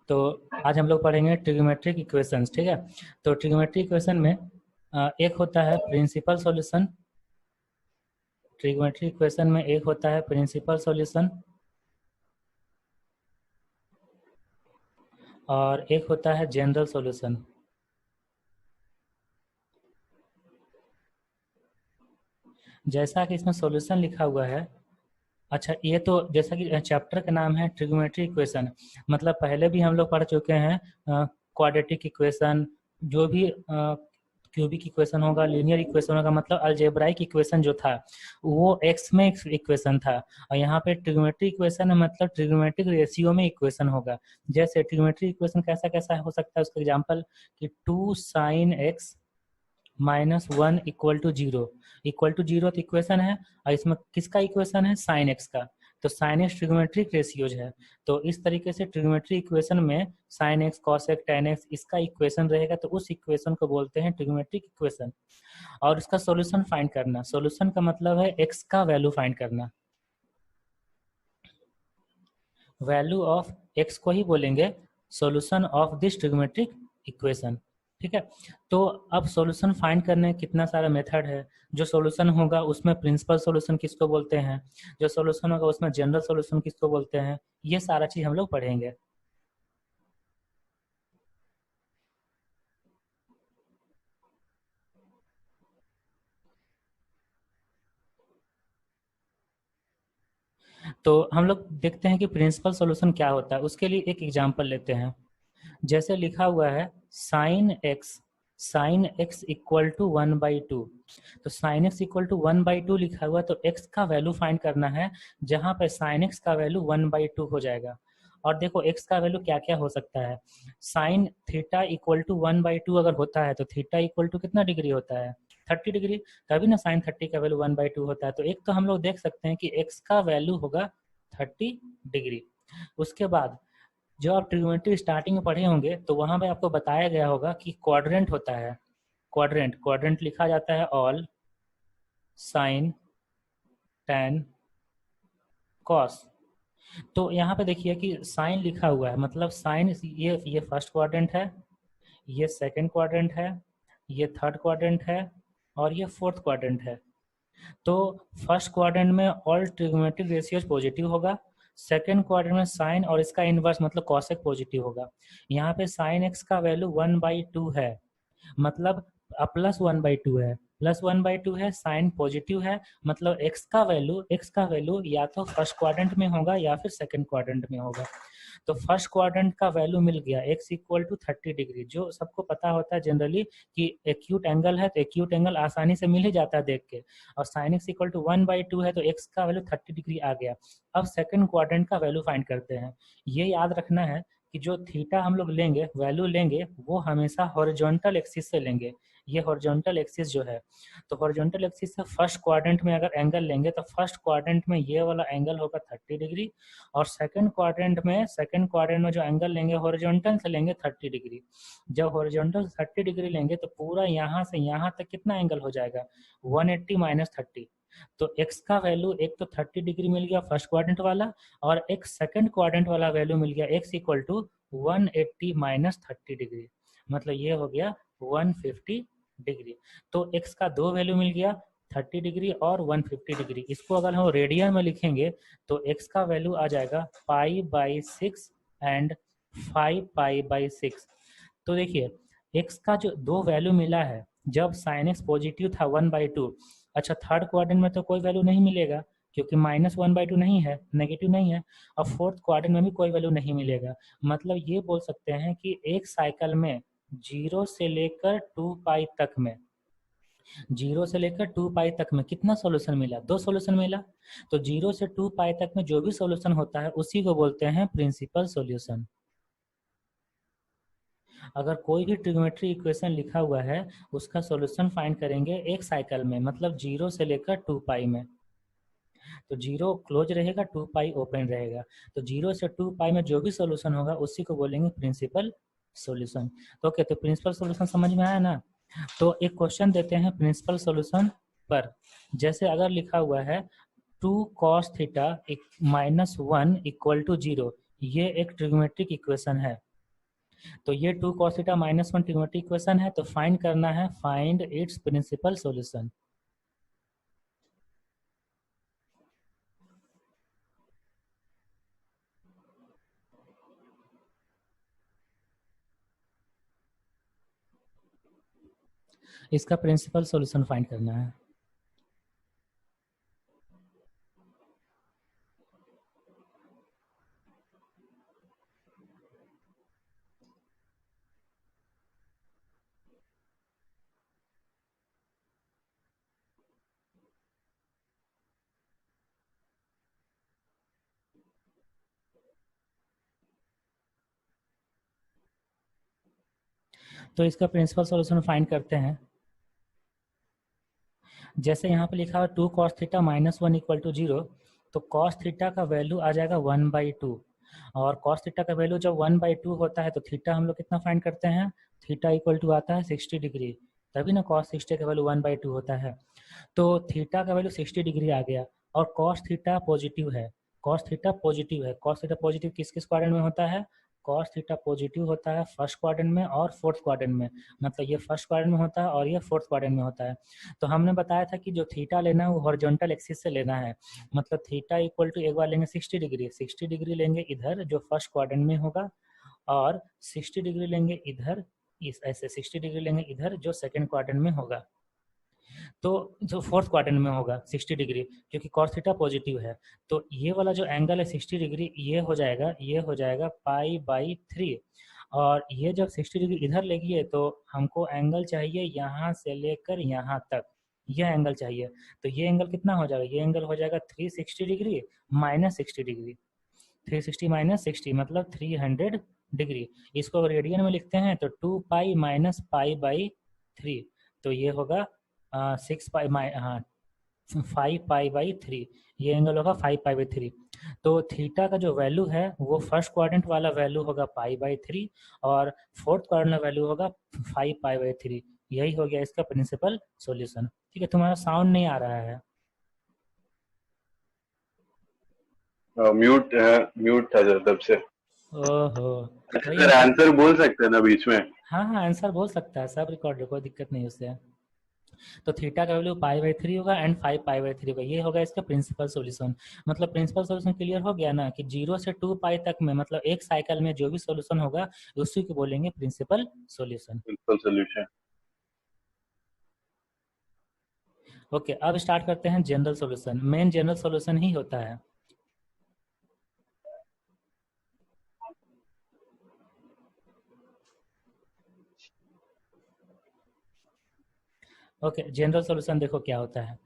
तो आज हम लोग पढ़ेंगे ट्रिग्नोमेट्रिक इक्वेशंस, ठीक है। तो ट्रिग्नोमेट्रिक इक्वेशन में एक होता है प्रिंसिपल सॉल्यूशन। ट्रिग्नोमेट्रिक इक्वेशन में एक होता है प्रिंसिपल सॉल्यूशन और एक होता है जनरल सॉल्यूशन। जैसा कि इसमें सॉल्यूशन लिखा हुआ है, अच्छा ये तो जैसा कि चैप्टर का नाम है ट्रिग्नोमेट्रिक इक्वेशन, मतलब पहले भी हम लोग पढ़ चुके हैं क्वाड्रेटिक इक्वेशन, जो भी क्यूबिक इक्वेशन होगा, लीनियर इक्वेशन होगा, मतलब अलजेब्राइक इक्वेशन जो था वो एक्स में इक्वेशन था। और यहाँ पे ट्रिग्नोमेट्रिक इक्वेशन है, मतलब ट्रिग्नोमेट्रिक रेशियो में इक्वेशन होगा। जैसे ट्रिग्नोमेट्रिक इक्वेशन कैसा कैसा हो सकता है, उसका एग्जाम्पल कि 2 sin x -1 equal to zero तो इक्वेशन है, और इसमें किसका इक्वेशन है, साइन एक्स का। तो साइन एक्स ट्रिग्नोमेट्रिक रेशियोज है। तो इस तरीके से ट्रिग्नोमेट्रिक इक्वेशन में sine x, cos x, ten x इसका इक्वेशन रहेगा, तो उस इक्वेशन को बोलते हैं ट्रिग्नोमेट्रिक इक्वेशन। और इसका सॉल्यूशन फाइंड करना, सॉल्यूशन का मतलब है एक्स का वैल्यू फाइंड करना। वैल्यू ऑफ एक्स को ही बोलेंगे solution of this trigonometric equation, ठीक है। तो अब सॉल्यूशन फाइंड करने कितना सारा मेथड है। जो सॉल्यूशन होगा उसमें प्रिंसिपल सॉल्यूशन किसको बोलते हैं, जो सॉल्यूशन होगा उसमें जनरल सॉल्यूशन किसको बोलते हैं, ये सारा चीज हम लोग पढ़ेंगे। तो हम लोग देखते हैं कि प्रिंसिपल सॉल्यूशन क्या होता है। उसके लिए एक एग्जांपल लेते हैं। जैसे लिखा हुआ है साइन एक्स इक्वल टू 1/2। तो साइन एक्स इक्वल टू 1/2 लिखा हुआ, तो एक्स का वैल्यू फाइंड करना है, जहां पे साइन एक्स का वैल्यू 1/2 हो जाएगा। और देखो एक्स का वैल्यू क्या क्या हो सकता है। साइन थीटा इक्वल टू 1/2 अगर होता है तो थीटा इक्वल टू कितना डिग्री होता है, 30 डिग्री। तभी ना साइन 30 का वैल्यू 1/2 होता है। तो एक तो हम लोग देख सकते हैं कि एक्स का वैल्यू होगा 30 डिग्री। उसके बाद जो आप ट्रिग्नोमेट्री स्टार्टिंग में पढ़े होंगे तो वहां पे आपको बताया गया होगा कि क्वाड्रेंट होता है। क्वाड्रेंट क्वाड्रेंट लिखा जाता है ऑल साइन टेन कॉस। तो यहाँ पे देखिए कि साइन लिखा हुआ है, मतलब साइन ये फर्स्ट क्वाड्रेंट है, ये सेकंड क्वाड्रेंट है, ये थर्ड क्वाड्रेंट है, और ये फोर्थ क्वाड्रेंट है। तो फर्स्ट क्वाड्रेंट में ऑल ट्रिग्नोमेट्रिक रेशियोज पॉजिटिव होगा, सेकेंड क्वाड्रेंट में साइन और इसका इनवर्स मतलब कॉसेक पॉजिटिव होगा। यहाँ पे साइन एक्स का वैल्यू 1/2 है, मतलब +1/2 है, +1/2 है, साइन पॉजिटिव है, मतलब एक्स का वैल्यू या तो फर्स्ट क्वाड्रेंट में होगा या फिर सेकंड क्वाड्रेंट में होगा। तो फर्स्ट क्वाड्रेंट का वैल्यू मिल गया एक्स इक्वल टू 30 डिग्री, जो सबको पता होता है जनरली कि एक्यूट एंगल है, तो एक्यूट एंगल आसानी से मिल ही जाता है देख के। और साइन एक्स इक्वल टू 1/2 है, तो एक्स का वैल्यू 30 डिग्री आ गया। अब सेकंड क्वाड्रेंट का वैल्यू फाइंड करते हैं। ये याद रखना है कि जो थीटा हम लोग लेंगे, वैल्यू लेंगे, वो हमेशा हॉरिजॉन्टल एक्सिस से लेंगे। ये हॉरिजॉन्टल एक्सिस जो है, तो हॉरिजॉन्टल एक्सिस से फर्स्ट क्वाड्रेंट में अगर एंगल लेंगे तो फर्स्ट क्वाड्रेंट में ये वाला एंगल होगा 30 डिग्री, और सेकंड क्वाड्रेंट में जो एंगल लेंगे हॉरिजॉन्टल से लेंगे 30 डिग्री। जब हॉरिजॉन्टल 30 डिग्री लेंगे तो पूरा यहाँ से यहाँ तक कितना एंगल हो जाएगा, 180 - 30। तो x का वैल्यू एक तो 30 डिग्री मिल गया फर्स्ट क्वाड्रेंट वाला, और एक सेकंड क्वाड्रेंट वाला वैल्यू मिल गया x इक्वल टू 180 - 30 डिग्री, मतलब ये हो गया 150 डिग्री। तो x का दो वैल्यू मिल गया, 30 डिग्री और 150 डिग्री। इसको अगर हम रेडियन में लिखेंगे तो x का वैल्यू आ जाएगा π/6 एंड 5π/6। तो देखिए x का जो दो वैल्यू मिला है, जब sin x पॉजिटिव था 1/2, अच्छा थर्ड क्वाड्रेंट में तो कोई वैल्यू नहीं मिलेगा क्योंकि -1/2 नहीं है, नेगेटिव नहीं है, और फोर्थ क्वाड्रेंट में भी कोई वैल्यू नहीं मिलेगा। मतलब ये बोल सकते हैं कि एक साइकिल में 0 से लेकर 2π तक में, 0 से लेकर 2π तक में कितना सॉल्यूशन मिला, दो सॉल्यूशन मिला। तो 0 से 2π तक में जो भी सॉल्यूशन होता है उसी को बोलते हैं प्रिंसिपल सॉल्यूशन। अगर कोई भी ट्रिग्नोमेट्री इक्वेशन लिखा हुआ है उसका सॉल्यूशन फाइंड करेंगे एक साइकिल में, मतलब 0 से लेकर 2π में। तो 0 क्लोज रहेगा, 2π ओपन रहेगा। तो 0 से 2π में जो भी सॉल्यूशन होगा उसी को बोलेंगे प्रिंसिपल सॉल्यूशन। तो ओके, तो प्रिंसिपल सॉल्यूशन समझ में आया ना। तो एक क्वेश्चन देते हैं प्रिंसिपल सॉल्यूशन पर। जैसे अगर लिखा हुआ है 2 cos θ -1 इक्वल टू 0, ये एक ट्रिग्नोमेट्रिक इक्वेशन है। तो ये 2 cos theta minus 1 trigonometric equation है, तो फाइंड करना है, फाइंड इट्स प्रिंसिपल सॉल्यूशन। इसका प्रिंसिपल सॉल्यूशन फाइंड करना है। तो इसका प्रिंसिपल सॉल्यूशन फाइंड करते हैं। जैसे यहाँ पे लिखा हुआ 2 cos theta minus 1 equal to 0, तो cos थीटा का वैल्यू आ जाएगा 1/2, और cos थीटा का वैल्यू जब 1/2 होता है तो थीटा हम लोग कितना फाइंड करते हैं, थीटा इक्वल टू आता है 60 डिग्री, तभी ना cos 60 का वैल्यू 1/2 होता है। तो थीटा का वैल्यू 60 डिग्री आ गया, और cos थीटा पॉजिटिव है, cos थीटा पॉजिटिव है। cos थीटा पॉजिटिव किस किस क्वाड्रेंट में होता है, cos थीटा पॉजिटिव होता है फर्स्ट क्वाड्रेंट में और फोर्थ क्वाड्रेंट में, मतलब ये फर्स्ट क्वाड्रेंट में होता है और ये फोर्थ क्वाड्रेंट में होता है। तो हमने बताया था कि जो थीटा लेना है वो हॉरिजॉन्टल एक्सिस से लेना है, मतलब थीटा इक्वल टू एक बार लेंगे 60 डिग्री, 60 डिग्री लेंगे इधर जो फर्स्ट क्वाड्रेंट में होगा, और 60 डिग्री लेंगे इधर, इस ऐसे 60 डिग्री लेंगे इधर जो सेकंड क्वाड्रेंट में होगा, तो जो फोर्थ क्वाड्रेंट में होगा 60 डिग्री, क्योंकि cos थीटा पॉजिटिव है। तो ये वाला जो एंगल है 60 डिग्री, ये हो जाएगा पाई/3, और ये जब 60 डिग्री इधर लेगी तो हमको एंगल चाहिए यहाँ से लेकर यहाँ तक, यह एंगल चाहिए। तो ये एंगल कितना हो जाएगा, ये एंगल हो जाएगा 360 डिग्री माइनस 60 डिग्री, 360 माइनस 60 मतलब 300 डिग्री। इसको अगर रेडियन में लिखते हैं तो 2 पाई माइनस पाई/3, तो ये होगा 6 पाई, हाँ 5 पाई/3, ये एंगल होगा 5 पाई/3। तो थीटा का जो वैल्यू है वो फर्स्ट क्वाड्रेंट वाला वैल्यू होगा पाई/3, और फोर्थ क्वाड्रेंट वाला वैल्यू होगा 5 पाई/3। यही हो गया इसका प्रिंसिपल सॉल्यूशन। ठीक है, तुम्हारा साउंड नहीं आ रहा है। म्यूट था जब से। ओहो, अच्छा वही सर, हमको। आंसर बोल सकते हैं ना बीच में? हाँ हाँ, आंसर बोल सकता है, सब रिकॉर्ड, कोई दिक्कत नहीं उससे। तो थीटा का वैल्यू पाई/3 होगा एंड 5 पाई/3 होगा, ये होगा इसका प्रिंसिपल सॉल्यूशन। मतलब प्रिंसिपल सॉल्यूशन क्लियर हो गया ना, कि 0 से 2 पाई तक में, मतलब एक साइकिल में जो भी सॉल्यूशन होगा उसी को बोलेंगे principal solution. Simple solution. Okay, अब स्टार्ट करते हैं general solution. Main general solution ही होता है। ओके, जनरल सॉल्यूशन देखो क्या होता है।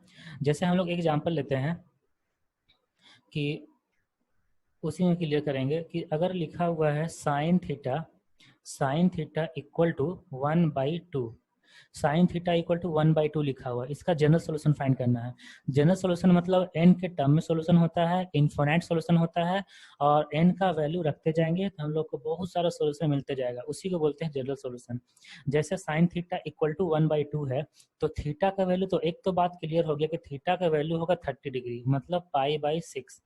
जैसे हम लोग एग्जांपल लेते हैं कि उसी में क्लियर करेंगे, कि अगर लिखा हुआ है sine theta equal to 1/2, sine theta equal to 1/2 लिखा हुआ है, इसका जनरल सॉल्यूशन फाइंड करना है। जनरल सॉल्यूशन मतलब n के टर्म में सॉल्यूशन होता है, इनफिनिट सॉल्यूशन होता है, और n का वैल्यू रखते जाएंगे तो हम लोग को बहुत सारा सॉल्यूशन मिलते जाएगा, उसी को बोलते हैं जनरल सॉल्यूशन। जैसे साइन थीटा इक्वल टू 1/2 है, तो थीटा का वैल्यू, तो एक तो बात क्लियर हो गया कि थीटा का वैल्यू होगा 30 डिग्री, मतलब पाई/6।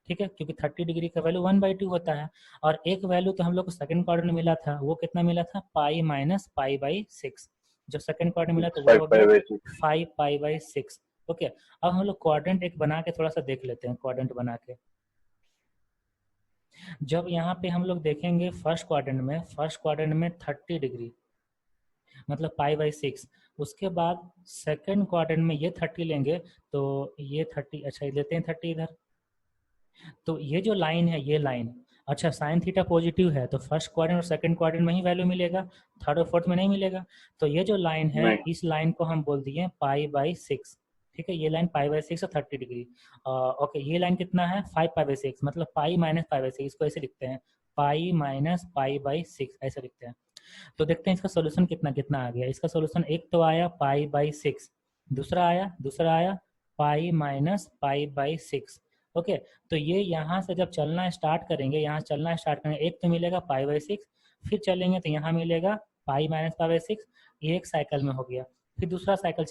ठीक है, क्योंकि 30 डिग्री का वैल्यू 1/2 होता है, और एक वैल्यू तो हम लोग को सेकंड क्वाड्रेंट में मिला था, वो कितना मिला था, पाई माइनस पाई/6। जो सेकंड क्वाड्रेंट मिला तो वो फाइव हो गया फाइव एट 5 पाई/6। ओके, अब हम लोग क्वाड्रेंट एक बना के थोड़ा सा देख लेते हैं, क्वाड्रेंट बना के। जब यहाँ पे हम लोग देखेंगे फर्स्ट क्वाड्रेंट में 30 डिग्री मतलब पाई/6, उसके बाद सेकंड क्वाड्रेंट में ये 30 लेंगे, तो ये 30, अच्छा लेते हैं 30 इधर, तो ये जो लाइन है, ये लाइन, अच्छा साइन थीटा पॉजिटिव है तो फर्स्ट क्वाड्रेंट और सेकंड क्वाड्रेंट में ही वैल्यू मिलेगा, थर्ड और फोर्थ में नहीं मिलेगा। तो ये जो लाइन है, नहीं। इस लाइन को हम बोल दिए पाई/6। ठीक है, ये लाइन पाई/6 और 30 डिग्री। ओके, ये लाइन कितना है, 5 पाई/6, मतलब पाई माइनस पाई/6, इसको ऐसे लिखते हैं, पाई माइनस पाई/6 ऐसे लिखते हैं। तो देखते हैं इसका सोल्यूशन कितना कितना आ गया। इसका सोल्यूशन एक तो आया पाई/6, दूसरा आया पाई माइनस पाई/6। ओके, तो ये यहाँ से जब चलना स्टार्ट करेंगे, एक तो मिलेगा पाई/6, फिर चलेंगे तो यहाँ मिलेगा पाई माइनस पाई/6, ये एक साइकिल में हो गया। फिर दूसरा साइकिल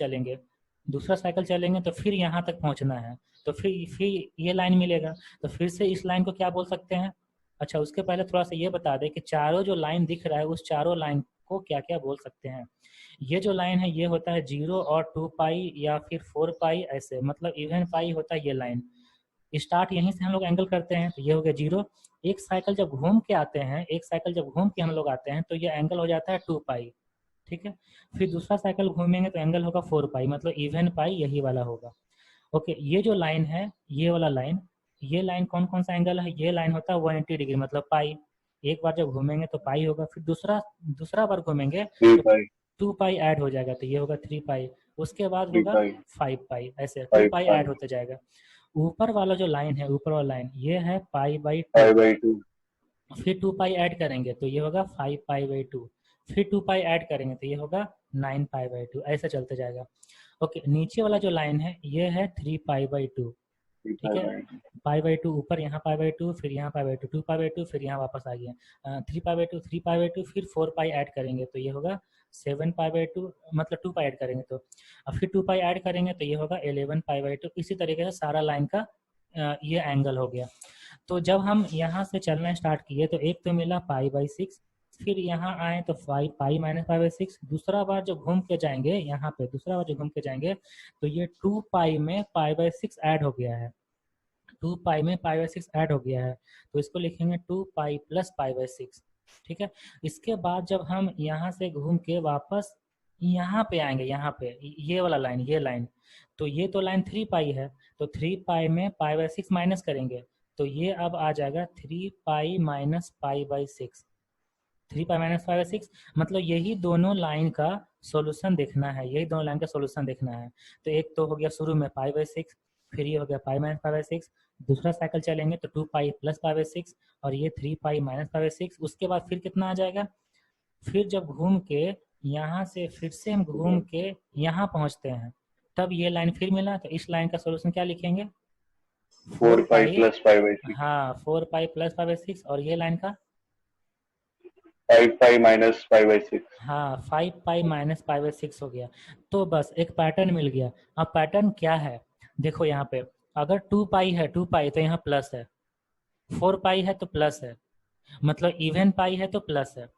चलेंगे तो फिर यहाँ तक पहुँचना है, तो फिर ये लाइन मिलेगा, तो फिर से इस लाइन को क्या बोल सकते हैं, अच्छा, उसके पहले थोड़ा सा ये बता दें कि चारों जो लाइन दिख रहा है उस चारों लाइन को क्या क्या बोल सकते हैं। ये जो लाइन है ये होता है 0 और 2 पाई या फिर 4 पाई, ऐसे मतलब इवन पाई होता है ये लाइन। स्टार्ट यहीं से हम लोग एंगल करते हैं, तो ये हो गया 0। एक साइकिल जब घूम के आते हैं, एक साइकिल जब घूम के हम लोग आते हैं तो ये एंगल हो जाता है 2 पाई, ठीक है। फिर दूसरा साइकिल घूमेंगे तो एंगल होगा 4 पाई, मतलब इवन पाई यही वाला होगा। ओके, ये जो लाइन है ये वाला लाइन, ये लाइन कौन कौन सा एंगल है, ये लाइन होता है 180 डिग्री मतलब पाई। एक बार जब घूमेंगे तो पाई होगा, फिर दूसरा दूसरा बार घूमेंगे 3 तो पाई 2 पाई ऐड हो जाएगा, तो ये होगा 3 पाई। उसके बाद 3 होगा पाई 5 पाई, ऐसे 2 5 पाई पाई ऐड होते जाएगा। ऊपर वाला जो लाइन है, ऊपर वाला लाइन ये है पाई बाई 2, 5/2 फिर 2 पाई ऐड करेंगे तो ये होगा 5 पाई बाई 2, फिर 2 पाई ऐड करेंगे तो ये होगा 9 पाई बाई 2, ऐसे चलते जाएगा। ओके, नीचे वाला जो लाइन है ये है 3 पाई बाई 2, 3 ठीक है। 5/2 पाई बाई 2 ऊपर, यहाँ पाई बाई 2, फिर यहाँ पाई बाई 2, 2 पाई बाई 2, फिर यहाँ वापस आ गया 3 पाई बाई 2, 3 पाई बाई 2, फिर 4 पाई ऐड करेंगे तो ये होगा 7 पाई बाई 2, मतलब 2 पाई ऐड करेंगे तो, अब फिर 2 पाई ऐड करेंगे तो ये होगा 11 पाई बाई 2। इसी तरीके से सारा लाइन का ये एंगल हो गया। तो जब हम यहाँ से चलना स्टार्ट किए तो एक तो मिला पाई बाई 6, फिर यहाँ आए तो 5 पाई माइनस पाई बाई 6। दूसरा बार जब घूम के जाएंगे यहाँ पे, दूसरा बार जब घूम के जाएंगे तो ये 2 पाई में पाई बाई 6 ऐड हो गया है, 2 पाई में पाई बाई 6 ऐड हो गया है, तो इसको लिखेंगे 2 पाई प्लस पाई बाई 6, ठीक है। इसके बाद जब हम यहाँ से घूम के वापस यहाँ पे आएंगे, यहाँ पे ये वाला लाइन, ये लाइन, तो ये तो लाइन 3 पाई है, तो 3 पाई में पाई बाई 6 माइनस करेंगे तो ये अब आ जाएगा 3 पाई minus pi by 6, 3 pi minus pi by 6, मतलब यही दोनों लाइन का सॉल्यूशन देखना है, यही दोनों लाइन का सॉल्यूशन देखना है। तो एक तो हो गया शुरू में पाई बाई 6, फिर ये हो गया पाई माइनस पाई बाई 6, दूसरा साइकिल चलेंगे तो 2 पाई प्लस पाई बाई 6 और ये 3 पाई माइनस पाई बाई 6। उसके बाद फिर कितना आ जाएगा, फिर जब घूम के यहाँ से फिर से हम घूम के यहाँ पहुँचते हैं तब ये लाइन फिर मिला, तो इस लाइन का सॉल्यूशन क्या लिखेंगे, 4 4 पाई पाई, प्लस 5/6 हाँ 4 पाई प्लस पाई बाई 6, और ये लाइन का 5 पाई माइनस 5/6 हाँ 5 पाई माइनस पाई बाई 6 हो गया। तो बस एक पैटर्न मिल गया। अब पैटर्न क्या है, देखो यहाँ पे अगर 2 पाई है, 2 पाई तो यहाँ प्लस है, 4 पाई है तो प्लस है, मतलब इवन पाई है तो प्लस है,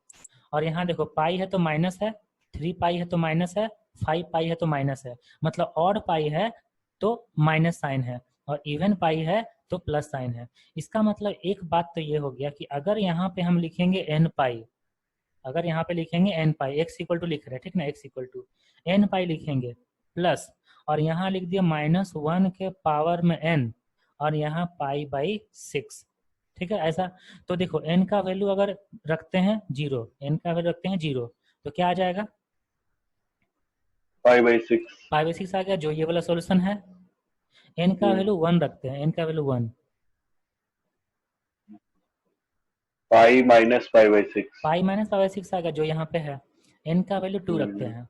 और यहाँ देखो पाई है तो माइनस है, 3 पाई है तो माइनस है, 5 पाई है तो माइनस है, मतलब ऑड पाई है तो माइनस साइन है, और इवन पाई है तो प्लस साइन है। इसका मतलब एक बात तो ये हो गया कि अगर यहाँ पे हम लिखेंगे एन पाई, अगर यहाँ पे लिखेंगे n pi, x equal to लिख रहे हैं, ठीक ना, x equal to N pi लिखेंगे प्लस, और यहाँ लिख दिया -1 के पावर में एन, और यहाँ पाई बाई 6, ठीक है ऐसा। तो देखो एन का वैल्यू अगर रखते हैं 0, एन का वैल्यू रखते हैं 0, तो क्या आ जाएगा, 5/6 पाई बाई 6 आ गया, जो ये वाला सोल्यूशन है। एन का वैल्यू 1 रखते हैं, एन का value 1, pi minus 5/6 pi minus pi by 6 आ गया जो यहाँ पे है। एन का वैल्यू 2 रखते हैं,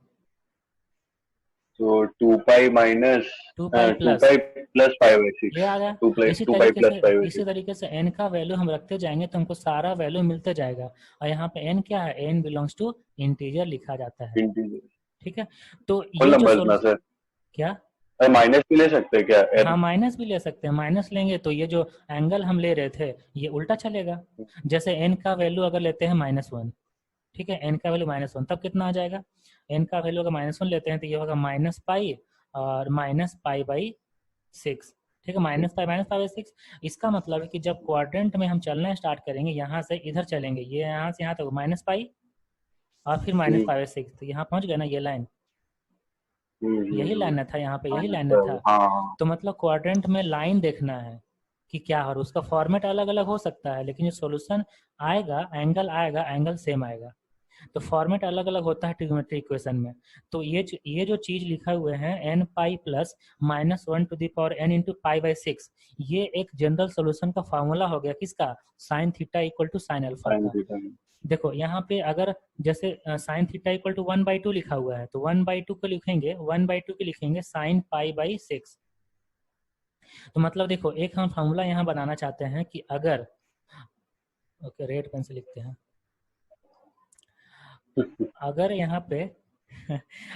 तो 2 पाई माइनस 2 पाई 2 प्लस, पाई प्लस 5/6 ये आ गया। 2 इसी पाई तरीके प्लस से 5/6 इसी तरीके से एन का वैल्यू हम रखते जाएंगे तो हमको सारा वैल्यू मिलते जाएगा, और यहाँ पे एन क्या है, एन बिलोंग्स टू इंटीजर लिखा जाता है, इंटीजर ठीक है। तो होल ये जो नंबर्स ना सर, क्या, अरे माइनस भी ले सकते हैं क्या हाँ माइनस भी ले सकते हैं, माइनस लेंगे तो ये जो एंगल हम ले रहे थे ये उल्टा चलेगा। जैसे एन का वैल्यू अगर लेते हैं -1, ठीक है, एन का वैल्यू -1, तब कितना आ जाएगा, एन का वैल्यू अगर -1 लेते हैं तो ये होगा माइनस पाई और माइनस पाई बाई 6, ठीक है, माइनस पाई बाई 6। इसका मतलब है कि जब क्वाड्रेंट में हम चलना स्टार्ट करेंगे, यहाँ से इधर चलेंगे, ये यहाँ से यहाँ तक माइनस पाई और फिर माइनस पाई बाई 6, तो यहाँ पहुँच गए ना, ये लाइन, यही लाइन था, यहाँ पे यही लाइन था। हाँ तो मतलब क्वाड्रेंट में लाइन देखना है कि क्या हो, उसका फॉर्मेट अलग अलग हो सकता है लेकिन जो सॉल्यूशन आएगा, आएगा, एंगल सेम आएगा। तो फॉर्मेट अलग अलग होता है ट्रिग्नोमेट्री इक्वेशन में। तो ये जो चीज लिखा हुए हैं n pi plus -1 to the power n into pi by 6, ये एक जनरल सोल्यूशन का फॉर्मूला हो गया, किसका, sine theta equal to sine alpha का। देखो यहाँ पे अगर जैसे साइन थीटा इक्वल टू 1/2 लिखा हुआ है तो 1/2 को लिखेंगे, 1/2 के लिखेंगे साइन पाई बाई 6। तो मतलब देखो एक हम फॉर्मूला यहाँ बनाना चाहते हैं कि अगर, ओके रेड पेन से लिखते हैं, अगर यहाँ पे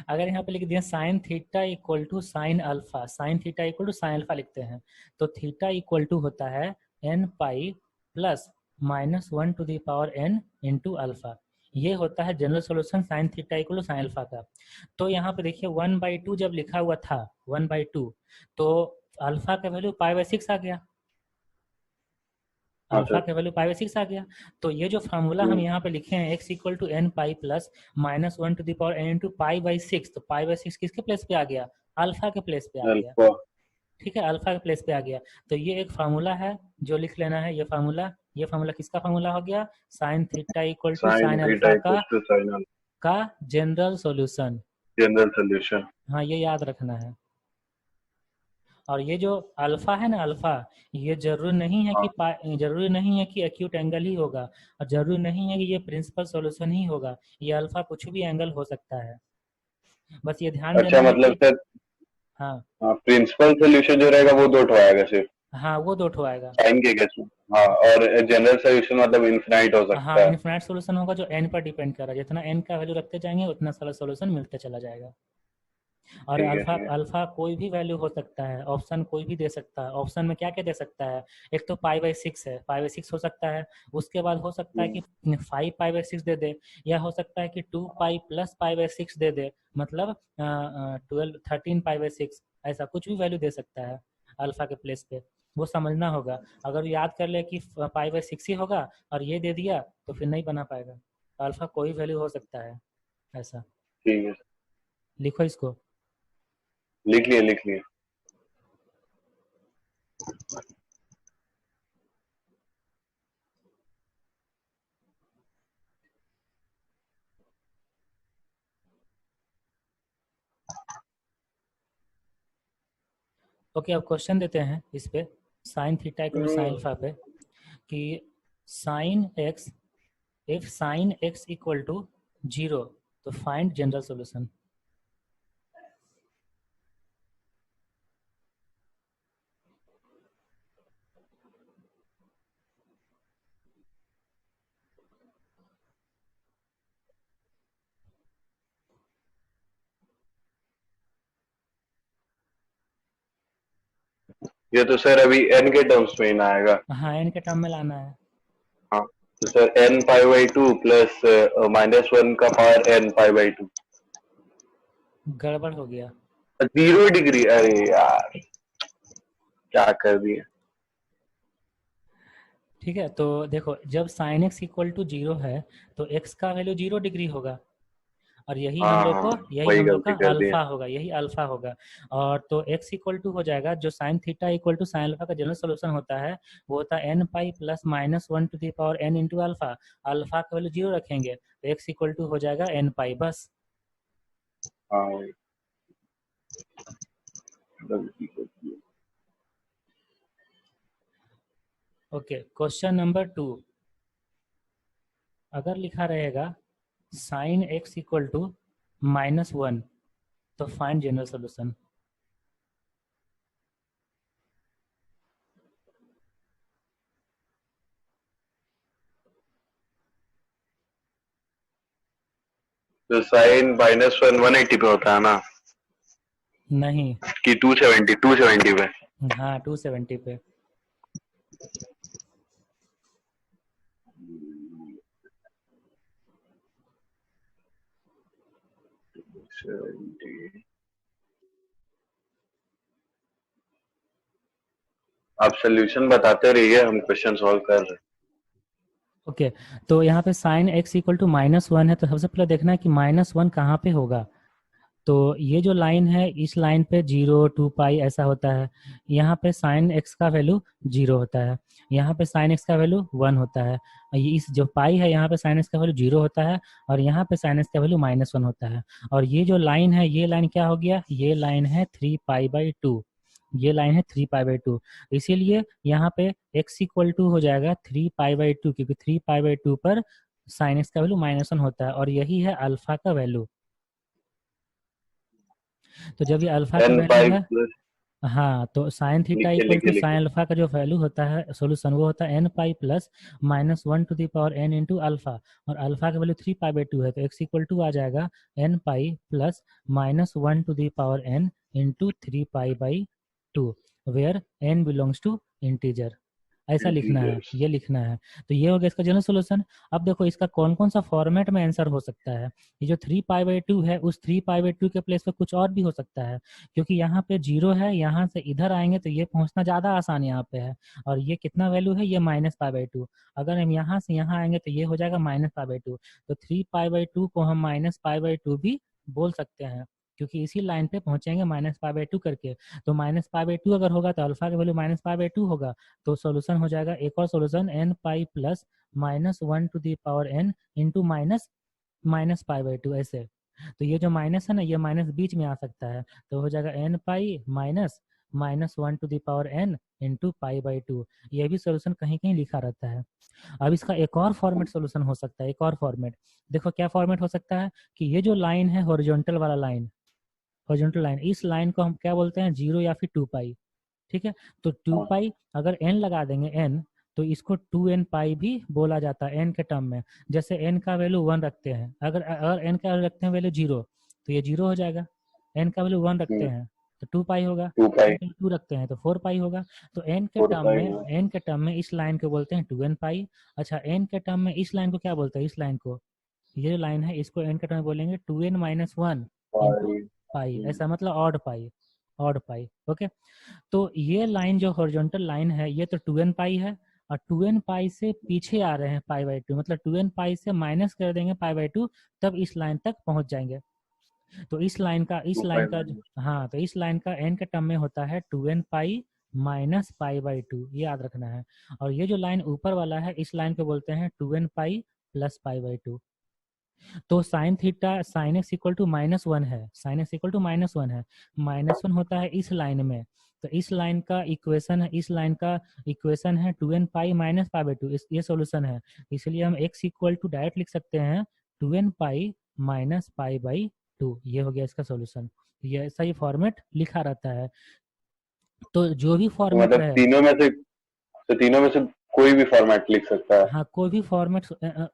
अगर यहाँ पे लिख दिया sine theta equal to sine alpha, sine theta equal to sine alpha लिखते हैं, तो थीटा इक्वल टू होता है n pi plus -1 to the power n into alpha. ये होता है general solution sine theta equal to sine alpha का। तो यहाँ पे देखिए 1/2 जब लिखा हुआ था 1/2, तो अल्फा का वैल्यू पाई/6 आ गया, हाँ अल्फा सर। का वैल्यू पाई/6 आ गया। तो ये जो फार्मूला हम यहाँ पे लिखे हैं x equal to N pi plus -1 to the power n into पाई/6, तो पाई/6 किसके प्लेस पे आ गया? अल्फा के प्लेस पे आ गया। अल्फा। ठीक है, अल्फा के प्लेस पे आ गया। तो ये एक फार्मूला है जो लिख लेना है, ये फार्मूला किसका फार्मूला हो गया? Sine theta equal to sine sine theta alpha equal to sine alpha. का जनरल सॉल्यूशन। General solution. हाँ, ये याद रखना है। और ये जो अल्फा है ना, अल्फा, ये हाँ जरूरी नहीं है कि एक्यूट एंगल ही होगा, और जरूरी नहीं है कि ये प्रिंसिपल सॉल्यूशन ही होगा। ये अल्फा कुछ भी एंगल हो सकता है। बस ये ध्यान देना अच्छा, है मतलब कि सर हाँ, प्रिंसिपल सोल्यूशन जो रहेगा वो 2 आएगा सिर्फ हाँ वो 2 आएगा। साइन के केस में। हाँ, और जनरल सोल्यूशन मतलब इनफिनाइट हो हाँ, सकता है। इनफिनाइट सॉल्यूशन होगा जो n पर डिपेंड कर रहा है, जितना n का वैल्यू रखते जाएंगे उतना सारा सॉल्यूशन मिलते चला जाएगा। और ठीक है अल्फा ठीक है। अल्फा कोई भी वैल्यू हो सकता है, ऑप्शन कोई भी दे सकता है। ऑप्शन में क्या क्या दे सकता है? एक तो पाई/6 है, पाई/6 हो सकता है। उसके बाद हो सकता है कि 5 पाई/6 दे दे, या हो सकता है कि 2 पाई प्लस पाई/6 दे दे, मतलब 12 13 पाई/6, ऐसा कुछ भी वैल्यू दे सकता है अल्फा के प्लेस पे। वो समझना होगा। अगर याद कर ले कि पाई/6 ही होगा और ये दे दिया तो फिर नहीं बना पाएगा। अल्फा कोई वैल्यू हो सकता है ऐसा। ठीक है, लिखो इसको। लिख लिए लिख लिए। ओके, अब क्वेश्चन देते हैं इस पे, sine theta equal sine alpha पे, कि sine x, if sine x equal to 0, तो फाइंड जनरल सॉल्यूशन। ये तो सर अभी n के टर्म्स में ही ना आएगा। हाँ, एन के टर्म में लाना है। हाँ, तो सर n पाई/2 प्लस -1 का पावर n पाई/2। गड़बड़ हो गया। 0 डिग्री, अरे यार क्या कर दिया। ठीक है, तो देखो जब साइन एक्स इक्वल टू 0 है तो एक्स का वैल्यू 0 डिग्री होगा, और हाँ हाँ, यही वही हम लोग का गलती कर दी है। अल्फा होगा, यही अल्फा होगा। और तो x इक्वल टू हो जाएगा, जो sine theta equal to sine alpha का जनरल सोल्यूशन होता है वो होता है n pi plus -1 to the power n into alpha. Alpha का वैल्यू 0 रखेंगे तो x इक्वल टू हो जाएगा n पाई, बस। हाँ वही गलती कर दी है। ओके, क्वेश्चन नंबर 2, अगर लिखा रहेगा साइन x इक्वल टू -1, तो फाइंड जनरल सोल्यूशन। तो साइन -1 180 पे होता है ना, नहीं, कि 270 पे? हाँ 270 पे। आप सोल्यूशन बताते रहिए, हम क्वेश्चन सॉल्व कर रहे हैं। ओके, तो यहाँ पे साइन x इक्वल टू -1 है, तो सबसे पहले देखना है कि -1 कहाँ पे होगा। तो ये जो लाइन है, इस लाइन पे 0 2 पाई ऐसा होता है। यहाँ पे साइन x का वैल्यू 0 होता है, यहाँ पे साइन x का वैल्यू 1 होता है। ये इस जो पाई है यहाँ पे साइन x का वैल्यू 0 होता है, और यहाँ पे साइन x का वैल्यू -1 होता है। और ये जो लाइन है, ये लाइन क्या हो गया? ये लाइन है 3 पाई/2, ये लाइन है 3 पाई/2। इसीलिए यहाँ पे x इक्वल टू हो जाएगा 3 पाई/2, क्योंकि 3 पाई/2 पर साइन x का वैल्यू -1 होता है, और यही है अल्फा का वैल्यू। तो जब ये अल्फा का n वैल्यू पाई है, प्लस। हाँ, तो साइन थीटा लिखिए इक्वल टू लिखिए साइन लिखिए। अल्फा का जो वैल्यू होता है सोल्यूशन, वो होता है n pi plus -1 to the power n into alpha. और अल्फा का वैल्यू 3 पाई/2 है, तो x इक्वल टू आ जाएगा n pi plus -1 to the power n into 3 पाई/2, where n belongs to integer. ऐसा लिखना है, Integers. ये लिखना है। तो ये हो गया इसका जनरल सोल्यूशन। अब देखो इसका कौन कौन सा फॉर्मेट में आंसर हो सकता है। ये जो 3π/2 है, उस 3π/2 के प्लेस पे कुछ और भी हो सकता है, क्योंकि यहाँ पे 0 है, यहाँ से इधर आएंगे तो ये पहुंचना ज़्यादा आसान यहाँ पे है। और ये कितना वैल्यू है, ये -π/2। अगर हम यहाँ से यहाँ आएंगे तो ये हो जाएगा -π/2। तो 3π/2 को हम -π/2 भी बोल सकते हैं, क्योंकि इसी लाइन पे पहुंचेंगे -π/2 करके। तो -π/2 अगर होगा तो अल्फा का वैल्यू -π/2 होगा। तो सॉल्यूशन हो जाएगा एक और solution, n π plus -1n into -π/2 ऐसे। तो ये जो माइनस है ना, ये माइनस बीच में आ सकता है, तो हो जाएगा n π माइनस -1n इंटू π/2। ये भी सॉल्यूशन कहीं कहीं लिखा रहता है। अब इसका एक और फॉर्मेट सॉल्यूशन हो सकता है, एक और फॉर्मेट। देखो क्या फॉर्मेट हो सकता है कि ये जो लाइन है हॉरिजॉन्टल वाला लाइन, हॉरिजॉन्टल लाइन, इस लाइन को हम क्या बोलते हैं, 0 या फिर 2π। ठीक है, तो 2π अगर n लगा देंगे n, तो इसको 2n π भी बोला जाता है n के टर्म में। जैसे n का वैल्यू 1 रखते हैं, अगर अगर n का रखते हैं वैल्यू 0, तो ये 0 हो जाएगा। n का वैल्यू 1 रखते हैं तो 2π होगा, 2π. n का 2 रखते हैं तो 4π होगा। तो n के 4π. टर्म में, n के टर्म में इस लाइन को बोलते हैं 2n π। अच्छा, n के टर्म में इस लाइन को क्या बोलते हैं, इस लाइन को, ये जो लाइन है इसको n के टर्म में बोलेंगे 2n-1 इंटू पाई, ऐसा मतलब odd pi, odd pi. Okay, तो ये लाइन जो हॉरिजॉन्टल लाइन है, ये तो 2n π है, और 2n π से पीछे आ रहे हैं π/2, मतलब 2n π से माइनस कर देंगे π/2, तब इस लाइन तक पहुंच जाएंगे। तो इस लाइन का, हाँ, तो इस लाइन का n के टर्म में होता है 2n π माइनस π/2, ये याद रखना है। और ये जो लाइन ऊपर वाला है, इस लाइन को बोलते हैं 2n π प्लस π/2। तो sine theta, sine x equal to -1 है, साइन एक्स इक्वल टू -1 है, -1 होता है इस लाइन में। तो इस लाइन का इक्वेशन है, इस लाइन का इक्वेशन है 2n π माइनस π/2, ये सॉल्यूशन है। इसलिए हम x इक्वल टू डायरेक्ट लिख सकते हैं 2n π माइनस π/2, ये हो गया इसका सॉल्यूशन। ये ऐसा ही फॉर्मेट लिखा रहता है। तो जो भी फॉर्मेट मतलब रहे, तीनों में से कोई भी फॉर्मेट लिख सकता है। हाँ, कोई भी फॉर्मेट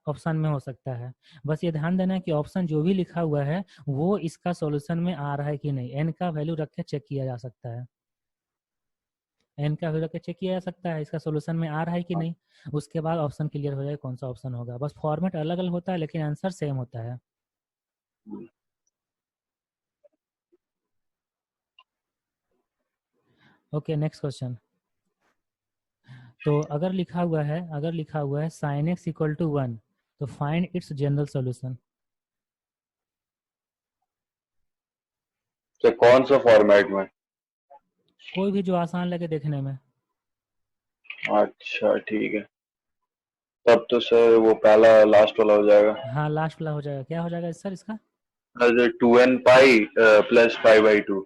ऑप्शन में हो सकता है। बस ये ध्यान देना है कि ऑप्शन जो भी लिखा हुआ है वो इसका सॉल्यूशन में आ रहा है कि नहीं। एन का वैल्यू रख के चेक किया जा सकता है, एन का वैल्यू रख के चेक किया जा सकता है इसका सॉल्यूशन में आ रहा है कि नहीं। उसके बाद ऑप्शन क्लियर हो जाए कौन सा ऑप्शन होगा। बस फॉर्मेट अलग अलग होता है लेकिन आंसर सेम होता है। Okay, next question. तो अगर लिखा हुआ है साइन एक्स इक्वल टू 1, तो फाइंड इट्स जनरल सॉल्यूशन। तो कौन सा फॉर्मेट में? कोई भी जो आसान लगे देखने में। अच्छा ठीक है, तब तो सर वो पहला लास्ट वाला हो जाएगा। हाँ, लास्ट वाला हो जाएगा। क्या हो जाएगा सर इसका? 2n π plus π/2।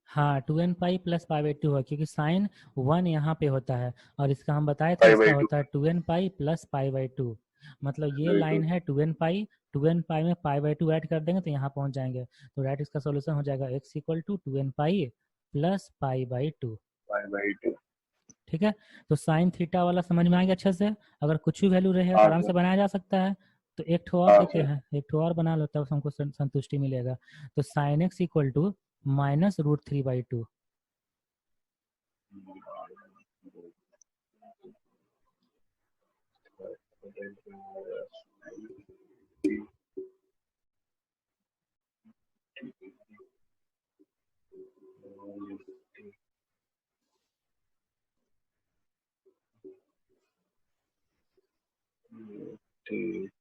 हाँ, 2n π प्लस π/2 है, क्योंकि साइन 1 यहाँ पे होता है, और इसका हम बताए थे इसका π/2 होता है 2n π प्लस π/2। मतलब ये लाइन है 2n π, 2n π में π/2 ऐड कर देंगे तो यहाँ पहुँच जाएंगे। तो राइट, इसका सॉल्यूशन हो जाएगा x equal to 2n π plus π/2। π/2। ठीक है, तो साइन थीटा वाला समझ में आ गया अच्छे से। अगर कुछ भी वैल्यू रहे तो हाँ आराम से सर, बनाया जा सकता है। तो एक ठो और हाँ देते सर। हैं, एक ठो और बना लो तब हमको संतुष्टि मिलेगा। तो साइन एक्स इक्वल टू -√3/2। ठीक,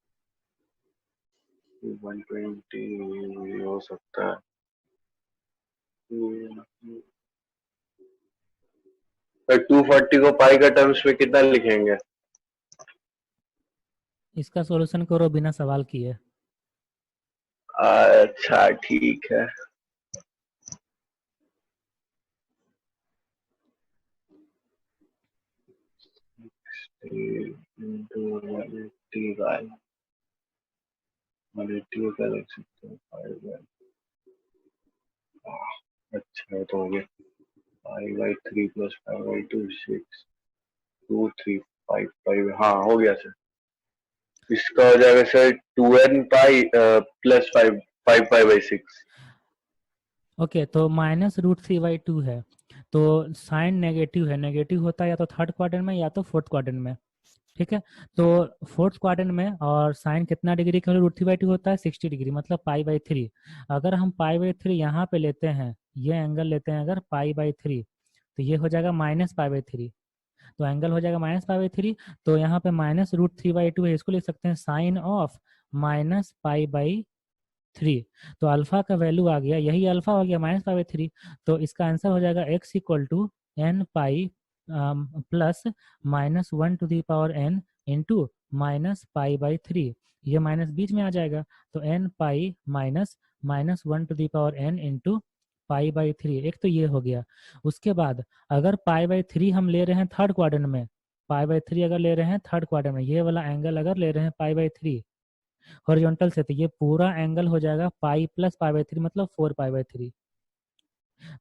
120 हो सकता है। 240 को पाई का टर्म्स में कितना लिखेंगे? इसका सॉल्यूशन करो बिना सवाल किए। अच्छा ठीक है। इंटू 180 बाय 180 को क्या लिख सकते हैं? 5/, अच्छा है तो हो गया 5/3 प्लस 5/2 6 2 3 5 5। हाँ हो गया सर। इसका हो जाएगा सर 2n π प्लस 5 5π/6। ओके, तो -√3/2 है, तो साइन नेगेटिव है, नेगेटिव होता है या तो थर्ड क्वाड्रेंट में या तो फोर्थ क्वाड्रेंट में, ठीक है। तो फोर्थ क्वाड्रेंट में, और साइन कितना डिग्री का √3/2 होता है, 60 डिग्री, मतलब π/3। अगर हम π/3 यहाँ पे लेते हैं, ये एंगल लेते हैं अगर π/3, तो ये हो जाएगा -π/3, तो एंगल हो जाएगा -π/3। तो यहाँ पे -√3/2 है, इसको लिख सकते हैं साइन ऑफ -π/3। तो अल्फा का वैल्यू आ गया, यही अल्फा हो गया -π/3। तो इसका आंसर हो जाएगा x = n π plus -1n into -π/3। ये माइनस बीच में आ जाएगा, तो n π माइनस -1n इंटू π/3। एक तो ये हो गया। उसके बाद अगर π/3 हम ले रहे हैं थर्ड क्वाड्रेंट में, π/3 अगर ले रहे हैं थर्ड क्वाड्रेंट में, ये वाला एंगल अगर ले रहे हैं π/3 हॉरिजॉन्टल से, तो ये पूरा एंगल हो जाएगा पाई प्लस π/3, मतलब 4π/3।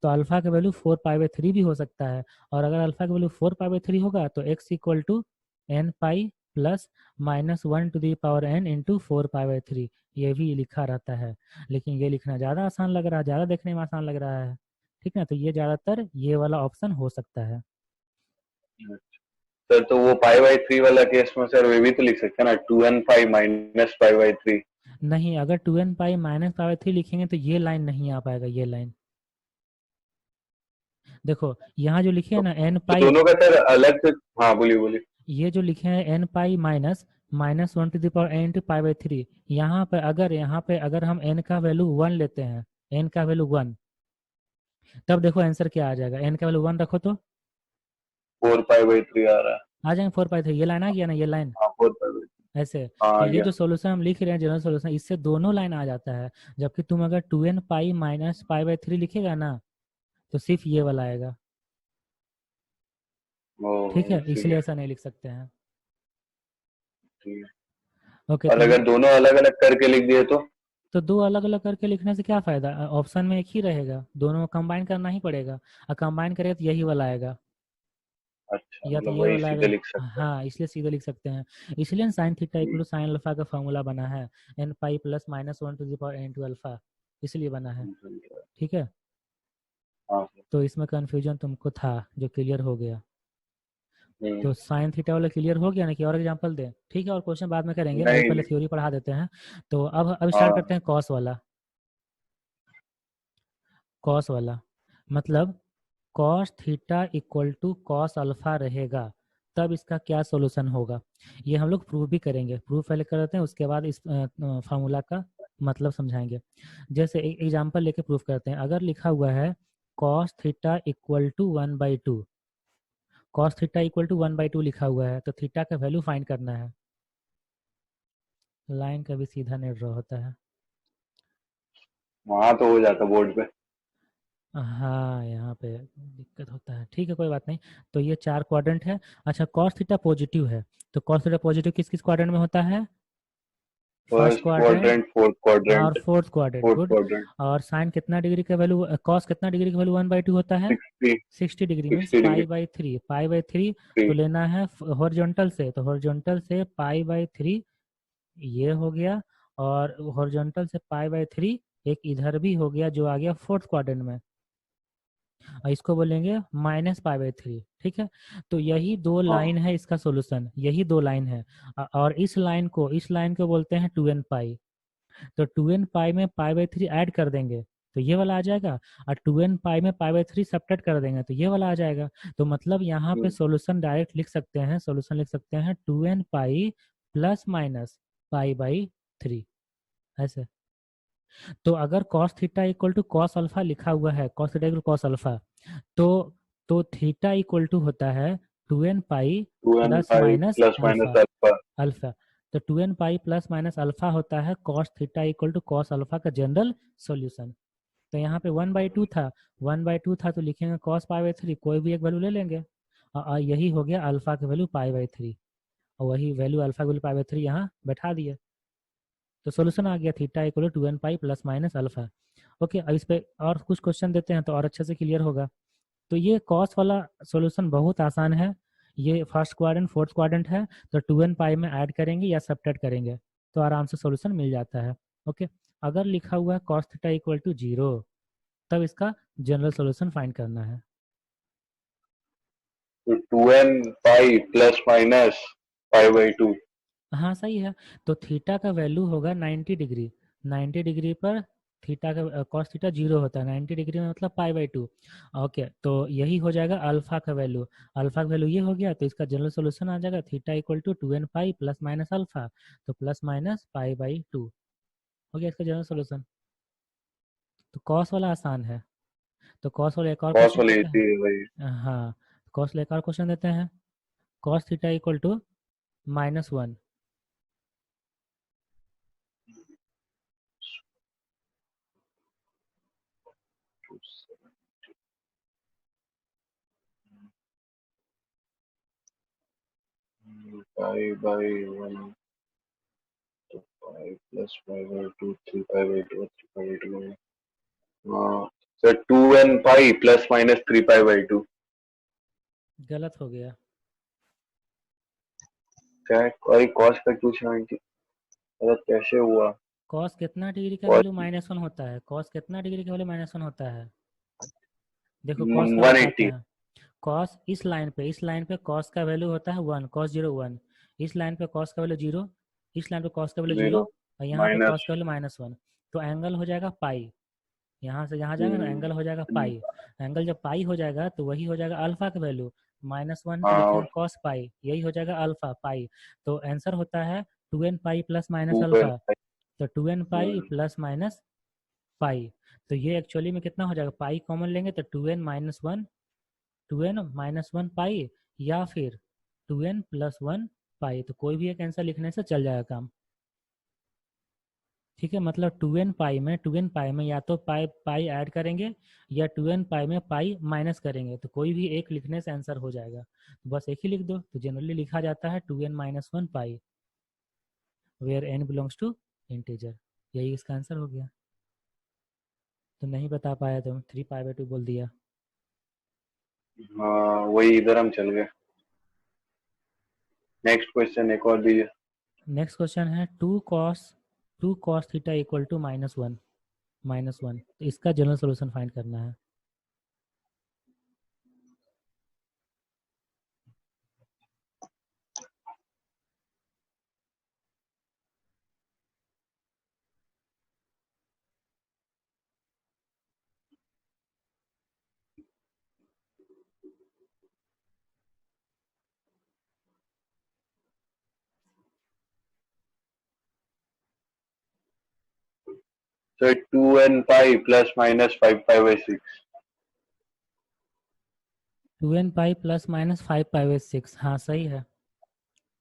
तो अल्फा का वैल्यू 4π/3 भी हो सकता है। और अगर अल्फा का वैल्यू 4π/3 होगा तो x = n π plus -1n into 4π/3, ये भी लिखा रहता है। लेकिन ये लिखना ज़्यादा आसान लग रहा है, ज़्यादा देखने में आसान लग रहा है, ठीक है। तो ये ज़्यादातर ये वाला ऑप्शन हो सकता है। सर तो वो π/3 वाला केस में सर वे भी तो लिख सकते हैं ना, 2n π माइनस π/3। नहीं, अगर 2n π माइनस π/3 लिखेंगे तो ये लाइन नहीं आ पाएगा, ये लाइन देखो यहाँ जो लिखे है ना तो n π, दोनों का सर अलग से, हाँ बोलिए बोलिए। ये जो लिखे हैं n π माइनस -1n इंटू π/3, यहाँ पे अगर हम n का वैल्यू 1 लेते हैं, n का वैल्यू 1, तब देखो आंसर क्या आ जाएगा। n का वैल्यू 1 रखो तो 4π/3 आ रहा है। आ जाएंगे 4π3, ये लाइन आ गया ना, ये लाइन हाँ 4π/3। ऐसे। हाँ तो आ ये गया। जो सोल्यूशन हम लिख रहे हैं जनरल सोल्यूशन, इससे दोनों लाइन आ जाता है। जबकि तुम अगर 2n π माइनस π/3 लिखेगा ना, तो सिर्फ ये वाला आएगा, ठीक है, इसलिए इसीलिए। ऐसा नहीं लिख सकते हैं। ठीक है। ओके, और तो अगर दोनों अलग अलग करके लिख दिए तो दो अलग अलग करके लिखने से क्या फायदा, ऑप्शन में एक ही रहेगा, दोनों को कंबाइन करना ही पड़ेगा, और कंबाइन करें तो यही वाला आएगा, अच्छा, या तो मतलब ये वही वाला सीधे आएगा। लिख सकते हाँ, इसलिए सीधे लिख सकते हैं। इसलिए साइन थीटा हैं। इक्वल टू साइन अल्फा का फॉर्मूला बना है, n π प्लस -1n × अल्फा, इसलिए बना है, ठीक है। हाँ सर। तो इसमें कंफ्यूजन तुमको था, जो क्लियर हो गया। हम्म, तो साइन थीटा वाला क्लियर हो गया ना, कि और एग्जांपल दें, ठीक है, और क्वेश्चन बाद में करेंगे, अभी नहीं पहले नहीं। थ्योरी पढ़ा देते हैं। तो अब स्टार्ट हाँ करते हैं कॉस वाला। कॉस वाला मतलब cos theta equal to cos alpha रहेगा, तब इसका क्या सॉल्यूशन होगा, ये हम लोग प्रूव भी करेंगे। प्रूव पहले कर देते हैं, उसके बाद इस फार्मूला का मतलब समझाएंगे। जैसे एक एग्जांपल लेके प्रूव करते हैं। अगर लिखा हुआ है cos theta equal to 1/2, cos theta equal to 1/2 लिखा हुआ है, तो थीटा का वैल्यू फाइंड करना है। लाइन कभी सीधा नहीं ड्रॉ होता है। वहाँ तो हो जाता बोर्ड पे। हाँ, यहाँ पे दिक्कत होता है, ठीक है, कोई बात नहीं। तो ये 4 क्वाड्रेंट है। अच्छा, कॉस थीटा पॉजिटिव है, तो कॉस थीटा पॉजिटिव किस किस क्वाड्रेंट में होता है, first first quadrant quadrant, fourth और quadrant, fourth quadrant, fourth good. Quadrant. और साइन कितना डिग्री का वैल्यू, कॉस कितना डिग्री का वैल्यू 1/2 होता है, 60। 60 डिग्री, मीन्स 60 डिग्री। π/3, π/3। तो लेना है हॉरिजॉन्टल से, तो हॉरिजॉन्टल से π/3, ये हो गया। और हॉरिजॉन्टल से π/3 एक इधर भी हो गया, जो आ गया फोर्थ क्वाड्रेंट में, और इसको बोलेंगे -π/3, ठीक है। तो यही दो हाँ। लाइन है, इसका सॉल्यूशन यही दो लाइन है। और इस लाइन को बोलते हैं 2n π। तो 2n π में π/3 ऐड कर देंगे तो ये वाला आ जाएगा, और 2n π में π/3 सब्ट्रैक्ट कर देंगे तो ये वाला आ जाएगा। तो मतलब यहाँ पे सॉल्यूशन डायरेक्ट लिख सकते हैं, सॉल्यूशन लिख सकते हैं 2n π प्लस माइनस π/3, ऐसे। तो अगर cos theta equal to cos alpha लिखा हुआ है, cos theta equal cos alpha, तो थीटा इक्वल टू होता है 2n π 2n plus pi minus plus minus alpha, alpha. Alpha. तो 2n π प्लस माइनस अल्फा होता है cos theta equal to cos alpha का जनरल सॉल्यूशन। तो यहाँ पे 1/2 था, 1/2 था, तो लिखेंगे cos π/3, कोई भी एक वैल्यू ले लेंगे, और यही हो गया अल्फा की वैल्यू π/3, और वही वैल्यू अल्फा की वैल्यू π/3 यहाँ बैठा दिए। तो सोल्यूशन आ गया theta equal to 2n π plus minus alpha. Okay, अब इस पे और कुछ क्वेश्चन देते हैं तो और अच्छे से क्लियर होगा। तो ये कॉस वाला सॉल्यूशन बहुत आसान है। ये फर्स्ट क्वाड्रेंट फोर्थ क्वाड्रेंट है, तो 2n π में ऐड करेंगे या सब्ट्रैक्ट करेंगे तो आराम से सॉल्यूशन मिल जाता है। ओके, अगर लिखा हुआ है cos थीटा इक्वल टू 0, तब इसका जनरल सॉल्यूशन फाइंड करना है। तो 2n pi plus minus pi by 2। हाँ सही है। तो थीटा का वैल्यू होगा 90 डिग्री। 90 डिग्री पर थीटा का कॉस थीटा 0 होता है। 90 डिग्री में मतलब पाई बाई 2। ओके, तो यही हो जाएगा अल्फा का वैल्यू। अल्फा का वैल्यू ये हो गया, तो इसका जनरल सोल्यूशन आ जाएगा theta equal to 2n pi plus minus alpha. तो प्लस माइनस पाई बाई 2 हो गया इसका जनरल सोल्यूशन। तो कॉस वाला आसान है। तो कॉस वाला एक और कॉस क्वेश्चन वाली देते थी भाई। हैं। हाँ, कॉस वाला एक और क्वेश्चन देते हैं। Cos theta equal to -1। Pi by 1 तो pi plus pi by 2 3 pi by 2 3 pi by 2। हाँ sir 2n pi plus minus 3 pi by 2। गलत हो गया। क्या है? अरे कॉस का क्यों 70? मतलब कैसे हुआ? कॉस कितना डिग्री का कॉस वैल्यू -1 होता है? कॉस कितना डिग्री का वैल्यू -1 होता है? देखो कॉस का 180। बताते हैं। कॉस इस लाइन पे कॉस का वैल्यू होता है 1, cos 0 1। इस लाइन पे कॉस का वैल्यू 0, इस लाइन पे कॉस का वैल्यू 0, 0 और यहाँ पे कॉस माइनस। का वैल्यू -1। तो एंगल हो जाएगा पाई। यहाँ से यहाँ जाएगा ना, एंगल हो जाएगा पाई। एंगल जब पाई हो जाएगा तो वही हो जाएगा अल्फा का वैल्यू। -1 तो हाँ लिखेंगे कॉस पाई, यही हो जाएगा अल्फा पाई। तो आंसर होता है 2n pi plus minus 2n। Alpha. तो 2n पाई प्लस माइनस पाई। तो ये एक्चुअली में कितना हो जाएगा, पाई कॉमन लेंगे तो 2n-1, 2n-1 पाई, या फिर 2n+1 पाई। तो कोई भी एक आंसर लिखने से चल जाएगा काम। ठीक है, मतलब 2n पाई में या तो पाई पाई ऐड करेंगे, या 2n पाई में पाई माइनस करेंगे, तो कोई भी एक लिखने से आंसर हो जाएगा। तो बस एक ही लिख दो। तो जनरली लिखा जाता है 2n-1 पाई, where n belongs to integer. यही इसका आंसर हो गया। तो नहीं बता पाया तुम, 3 पाई बाई 2 बोल दिया। हाँ वही इधर हम चल गए। नेक्स्ट क्वेश्चन एक और दीजिए। नेक्स्ट क्वेश्चन है 2 cos थीटा इक्वल टू -1। तो इसका जनरल सोल्यूशन फाइंड करना है। Sir 2n pi plus minus 5 pi by 6। 2n pi plus minus 5 pi by 6, हाँ सही है।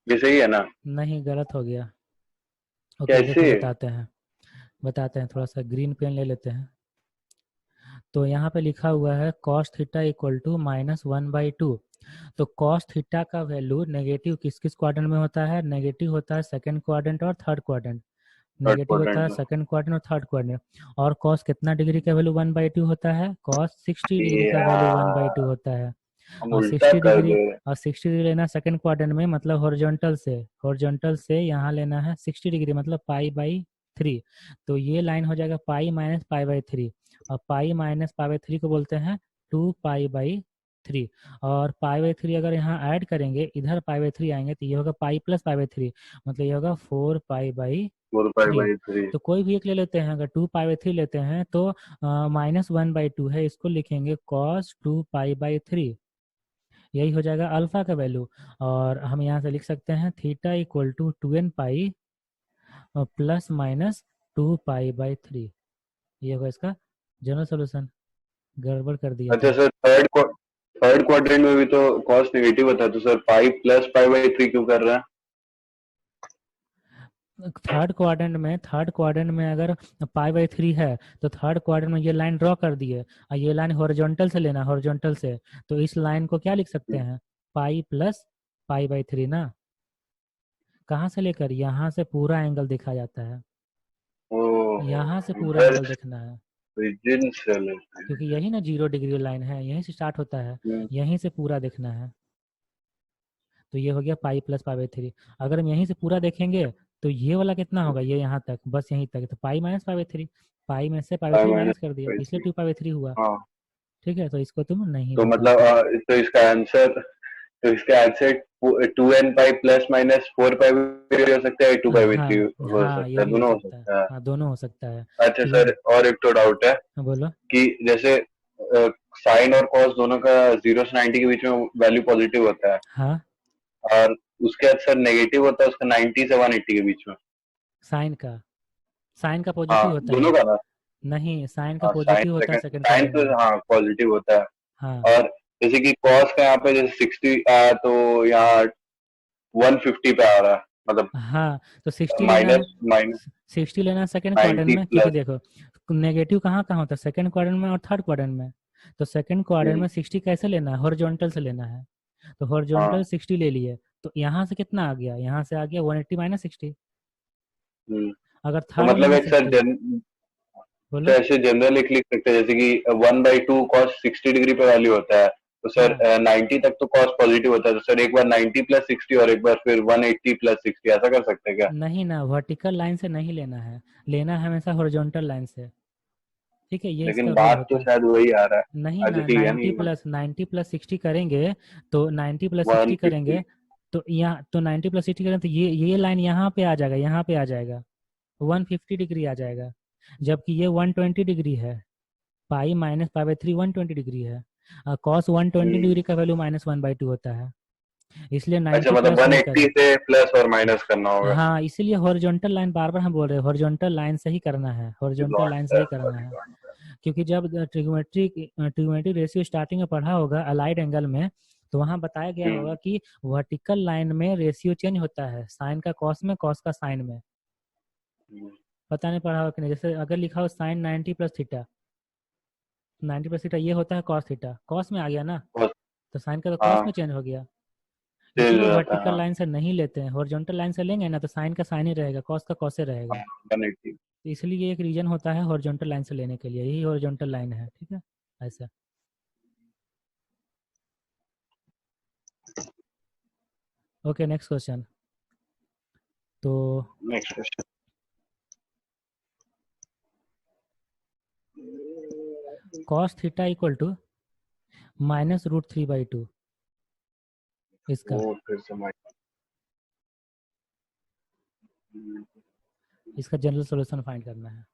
ये सही है ना? नहीं, गलत हो गया। ओके देखो, कैसे? बताते हैं, थोड़ा सा ग्रीन पेन ले लेते हैं। तो यहाँ पे लिखा हुआ है cos थीटा इक्वल टू -1/2। तो cos थीटा का वैल्यू नेगेटिव किस किस क्वाड्रेंट में होता है? नेगेटिव होता है सेकंड क्वाड्रेंट और थर्ड क्वाड्रेंट। थर्ड नेगेटिव होता क्वाड्रेंट है में। सेकंड क्वाड्रेंट और थर्ड क्वाड्रेंट। और cos कितना डिग्री का वैल्यू 1/2 होता है? cos 60 डिग्री का वैल्यू यार 1/2 होता है। हम और उल्टा 60 कर डिग्री दे। और 60 डिग्री लेना सेकंड क्वाड्रेंट में, मतलब हॉरिजॉन्टल से यहाँ लेना है 60 डिग्री, मतलब पाई/3। तो ये लाइन हो जाएगा पाई माइनस पाई/3। और पाई माइनस पाई/3 को बोलते हैं 2 पाई/3। और पाई/3 अगर यहाँ ऐड करेंगे, इधर पाई/3 आएंगे, तो ये होगा पाई प्लस पाई/3, मतलब ये होगा 4 पाई 4 पाई/3। बाई 3। तो कोई भी एक ले लेते हैं। अगर 2 पाई/3 लेते हैं तो -1/2 है, इसको लिखेंगे cos 2 पाई/3। यही हो जाएगा अल्फा का वैल्यू। और हम यहाँ से लिख सकते हैं theta equal to 2n pi plus minus 2 पाई/3। ये होगा इसका जनरल सोल्यूशन। गड़बड़ कर दिया अच्छा था। सर थर्ड क्वाड्रेंट में भी तो कॉस नेगेटिव होता है, तो sir pi plus pi by 3 क्यों कर रहा है? थर्ड क्वाड्रेंट में अगर पाई/3 है, तो थर्ड क्वाड्रेंट में ये लाइन ड्रॉ कर दिए, और ये लाइन हॉरिजॉन्टल से लेना, हॉरिजॉन्टल से। तो इस लाइन को क्या लिख सकते हैं? पाई प्लस पाई/3 ना। कहाँ से लेकर? यहाँ से पूरा एंगल देखा जाता है। ओह यहाँ से पूरा इधर एंगल देखना है। रीजन से लेते क्योंकि यही ना 0 डिग्री लाइन है, यहीं से स्टार्ट होता है, हैं। यहीं से पूरा देखना है। तो ये हो गया पाई प्लस पाई/3। अगर हम यहीं से पूरा देखेंगे तो ये वाला कितना होगा? ये यहाँ तक, बस यहीं तक, तो पाई माइनस पाई/3। पाई में से पाई पाई थ्री माइनस माइनस कर दिया, बाई इसलिए 3। 2 पाई/3 हुआ। हाँ ठीक है, तो इसको तुम नहीं तो बता मतलब पाए। तो इसका आंसर तो इसके आज से 2n पाई प्लस माइनस 4 पाई भी हो सकता है, 2 पाई भी 3 हाँ हो हाँ, ये सकता है, भी हो दोनों हो सकता है। सकता है। हाँ, दोनों हो सकता है। अच्छा तो सर, और एक तो डाउट है हाँ, बोलो। कि जैसे साइन और कॉस दोनों का 0 से 90 के बीच में वैल्यू पॉजिटिव होता है, हाँ, और उसके बाद सर नेगेटिव होता है उसका 90 से 180 के बीच में। साइन का हाँ पॉजिटिव होता दोनों है। का ना। नहीं, साइन का हाँ साइन पॉजिटिव होता है सेकंड, सेकंड साइन क्वाड्रेंट तो में। हाँ पॉजिटिव होता है। हाँ और जैसे कि कॉस का यहाँ पे जैसे 60 आया तो यहाँ 150 पे आ रहा है, मतलब हाँ, तो 60 लेना है। माइनस माइनस 60 लेना है सेकंड क्वाड्रेंट 90 में, क्योंकि प्लस। देखो नेगेटिव कहाँ कहाँ होता है, सेकंड क्वाड्रेंट में और थर्ड क्वाड्रेंट में। तो सेकंड क्वाड्रेंट में 60 कैसे लेना है, हॉरिजॉन्टल से लेना है। तो हॉरिजॉन्टल हाँ 60 ले लिए, तो यहाँ से कितना आ गया, यहाँ से आ गया 180 माइनस 60। अगर तो थर्ड में मतलब है एक सर 60। तो बोलो। ऐसे जनरल लिख लिख सकते हैं जैसे कि 1/2 कॉस 60 डिग्री पे वैल्यू होता है, तो सर हाँ, 90 तक तो कॉस पॉजिटिव होता है, तो सर एक बार 90 प्लस 60 और एक बार फिर 180 प्लस 60, ऐसा कर सकते हैं क्या? नहीं ना, वर्टिकल लाइन से नहीं लेना है, लेना है हमेशा हॉरिजॉन्टल लाइन से। ठीक है, ये इसका लेकिन रूल बात तो होता है। शायद वही आ रहा है। नहीं अच्छा ना, ठीक है, नहीं 90 प्लस 60 करेंगे, तो 90 प्लस 60 150। करेंगे, तो यहाँ तो 90 प्लस 60 करेंगे तो ये लाइन यहाँ पे आ जाएगा, यहाँ पे आ जाएगा, 150 डिग्री आ जाएगा। जबकि ये 120 डिग्री है, पाई minus pi by three 120 degree है। कॉस 120 डिग्री का वैल्यू -1/2 होता है, इसलिए अच्छा 90 मतलब प्लस नहीं 180 करें। से प्लस और माइनस करना होगा। हाँ, इसीलिए हॉरिजॉन्टल लाइन बार बार हम बोल रहे हैं, हॉरिजॉन्टल लाइन से ही करना है, हॉरिजॉन्टल लाइन से ही करना है। क्योंकि जब ट्रिग्नोमेट्रिक रेशियो स्टार्टिंग में पढ़ा होगा अलाइड एंगल में, तो वहाँ बताया गया होगा हम्म कि वर्टिकल लाइन में रेशियो चेंज होता है, साइन का कॉस में, कॉस का साइन में। हम्म, पता नहीं पढ़ा होगा कि नहीं, जैसे अगर लिखा हो sine 90 plus theta, 90 plus theta ये होता है कॉस थीटा, कॉस में आ गया ना, बस। तो साइन का तो कॉस हाँ में चेंज हो गया। चेंज इसीलिए हो जाता है, वर्टिकल हाँ। लाइन से नहीं लेते हैं, हॉरिजॉन्टल लाइन से लेंगे ना तो साइन का साइन ही रहेगा, कॉस का कॉस ही रहेगा। हाँ 180। तो इसलिए ये एक रीजन होता है हॉरिजॉन्टल लाइन से लेने के लिए, यही हॉरिजॉन्टल लाइन है, ठीक है, ऐसा। Okay, next question. तो next question. Cos theta equal to -√3/2, इसका वो फिर से इसका जनरल सॉल्यूशन फाइंड करना है।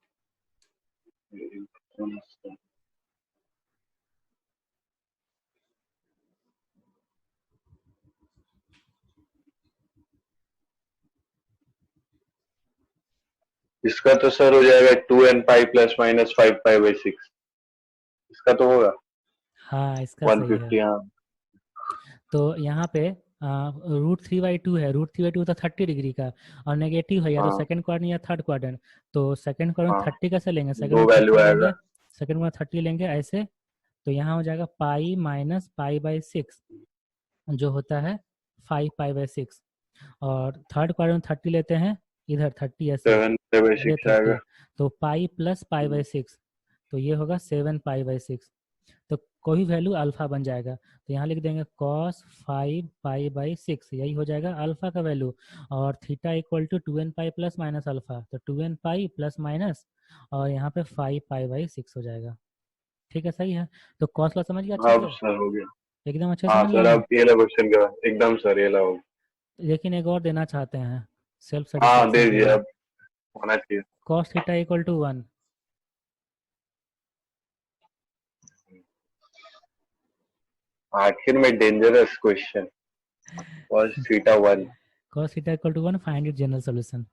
इसका तो सर हो जाएगा 2n पाई प्लस माइनस 5 पाई/6, इसका तो होगा हाँ, इसका सही है। 150। हाँ तो यहाँ पे √3/2 है, √3/2 था 30 डिग्री का, और नेगेटिव है या तो हाँ सेकंड क्वाड्रेंट या थर्ड क्वाड्रेंट। तो सेकंड क्वाड्रेंट हाँ 30 कैसे लेंगे, सेकंड दो में वैल्यू 30 आएगा। लेंगे, सेकंड में 30 लेंगे ऐसे। तो यहाँ हो जाएगा पाई माइनस पाई/6, जो होता है 5 पाई/6। और थर्ड क्वाड्रेंट 30 लेते हैं, इधर 30 ऐसे, 7 बाई ये 6 30, आएगा। तो पाई प्लस पाई/6, तो ये होगा 7 पाई/6। तो कोई वैल्यू अल्फा बन जाएगा, तो यहाँ लिख देंगे कॉस 5 पाई/6, यही हो जाएगा अल्फा का वैल्यू। और theta equal to 2n pi plus minus alpha, तो 2n पाई प्लस माइनस, और यहाँ पे 5 पाई/6 हो जाएगा। ठीक है, सही है। तो कॉस लॉ समझ गया अच्छे अब से, सर हो गया। एकदम अच्छे से हाँ समझ गया सर, ना। अब ये ला क्वेश्चन का एकदम सर, ये ला हो। लेकिन एक और देना चाहते हैं सेल्फ हाँ दे सेटिस्फेक्शन के दिए, लिए। अब होना चाहिए। Cos theta equal to 1। आखिर में dangerous question, cos theta 1। Cos theta equal to 1, find it general solution.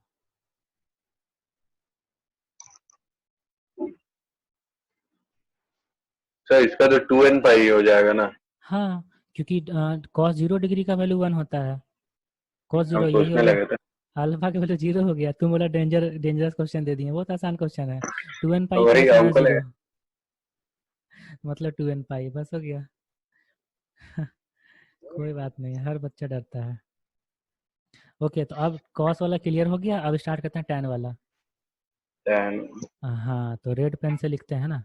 Sir इसका तो 2n पाई हो जाएगा ना। हाँ, क्योंकि कॉस 0 डिग्री का वैल्यू 1 होता है, कॉस हम जीरो यही हो सोचने गया, लगे थे। अल्फा के वैल्यू 0 हो गया। तुम बोला डेंजरस क्वेश्चन दे दिए, बहुत आसान क्वेश्चन है। 2n पाई वही प्लस माइनस हमको लगा। 0, मतलब 2n पाई, बस हो गया। कोई बात नहीं, हर बच्चा डरता है। ओके, तो अब कॉस वाला क्लियर हो गया, अब स्टार्ट करते हैं टैन वाला। 10। हाँ, तो रेड पेन से लिखते हैं ना।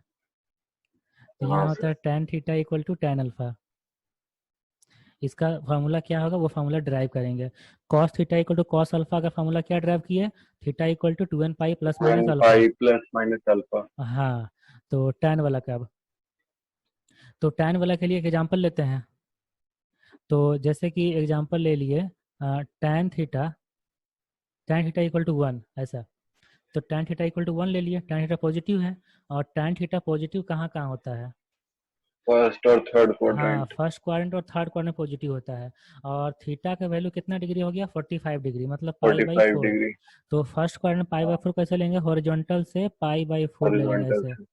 तो यहाँ हाँ होता सर। है tan theta equal to tan alpha. इसका फार्मूला क्या होगा, वो फार्मूला ड्राइव करेंगे। Cos theta equal to cos alpha का फार्मूला क्या ड्राइव किए, theta equal to 2n pi plus minus 2n alpha. Pi plus minus alpha. हाँ, तो टैन वाला का, अब तो टैन वाला के लिए एक एग्जांपल लेते हैं। तो जैसे कि एग्जांपल ले लिए tan थीटा इक्वल टू 1 ऐसा, तो tan थीटा इक्वल टू 1 ले लिए, tan थीटा पॉजिटिव है, और tan थीटा पॉजिटिव कहाँ कहाँ होता है? फर्स्ट और थर्ड हाँ, क्वाड्रेंट। फर्स्ट क्वाड्रेंट और थर्ड क्वाड्रेंट पॉजिटिव होता है। और थीटा का वैल्यू कितना डिग्री हो गया? 45 डिग्री, मतलब पाई बाई 45 फोर। डिग्री। तो फर्स्ट क्वाड्रेंट पाई बाई हाँ, 4 कैसे लेंगे? हॉरिजॉन्टल से पाई बाई 4 ले लेंगे हॉरिजॉन्टल ऐसे, से।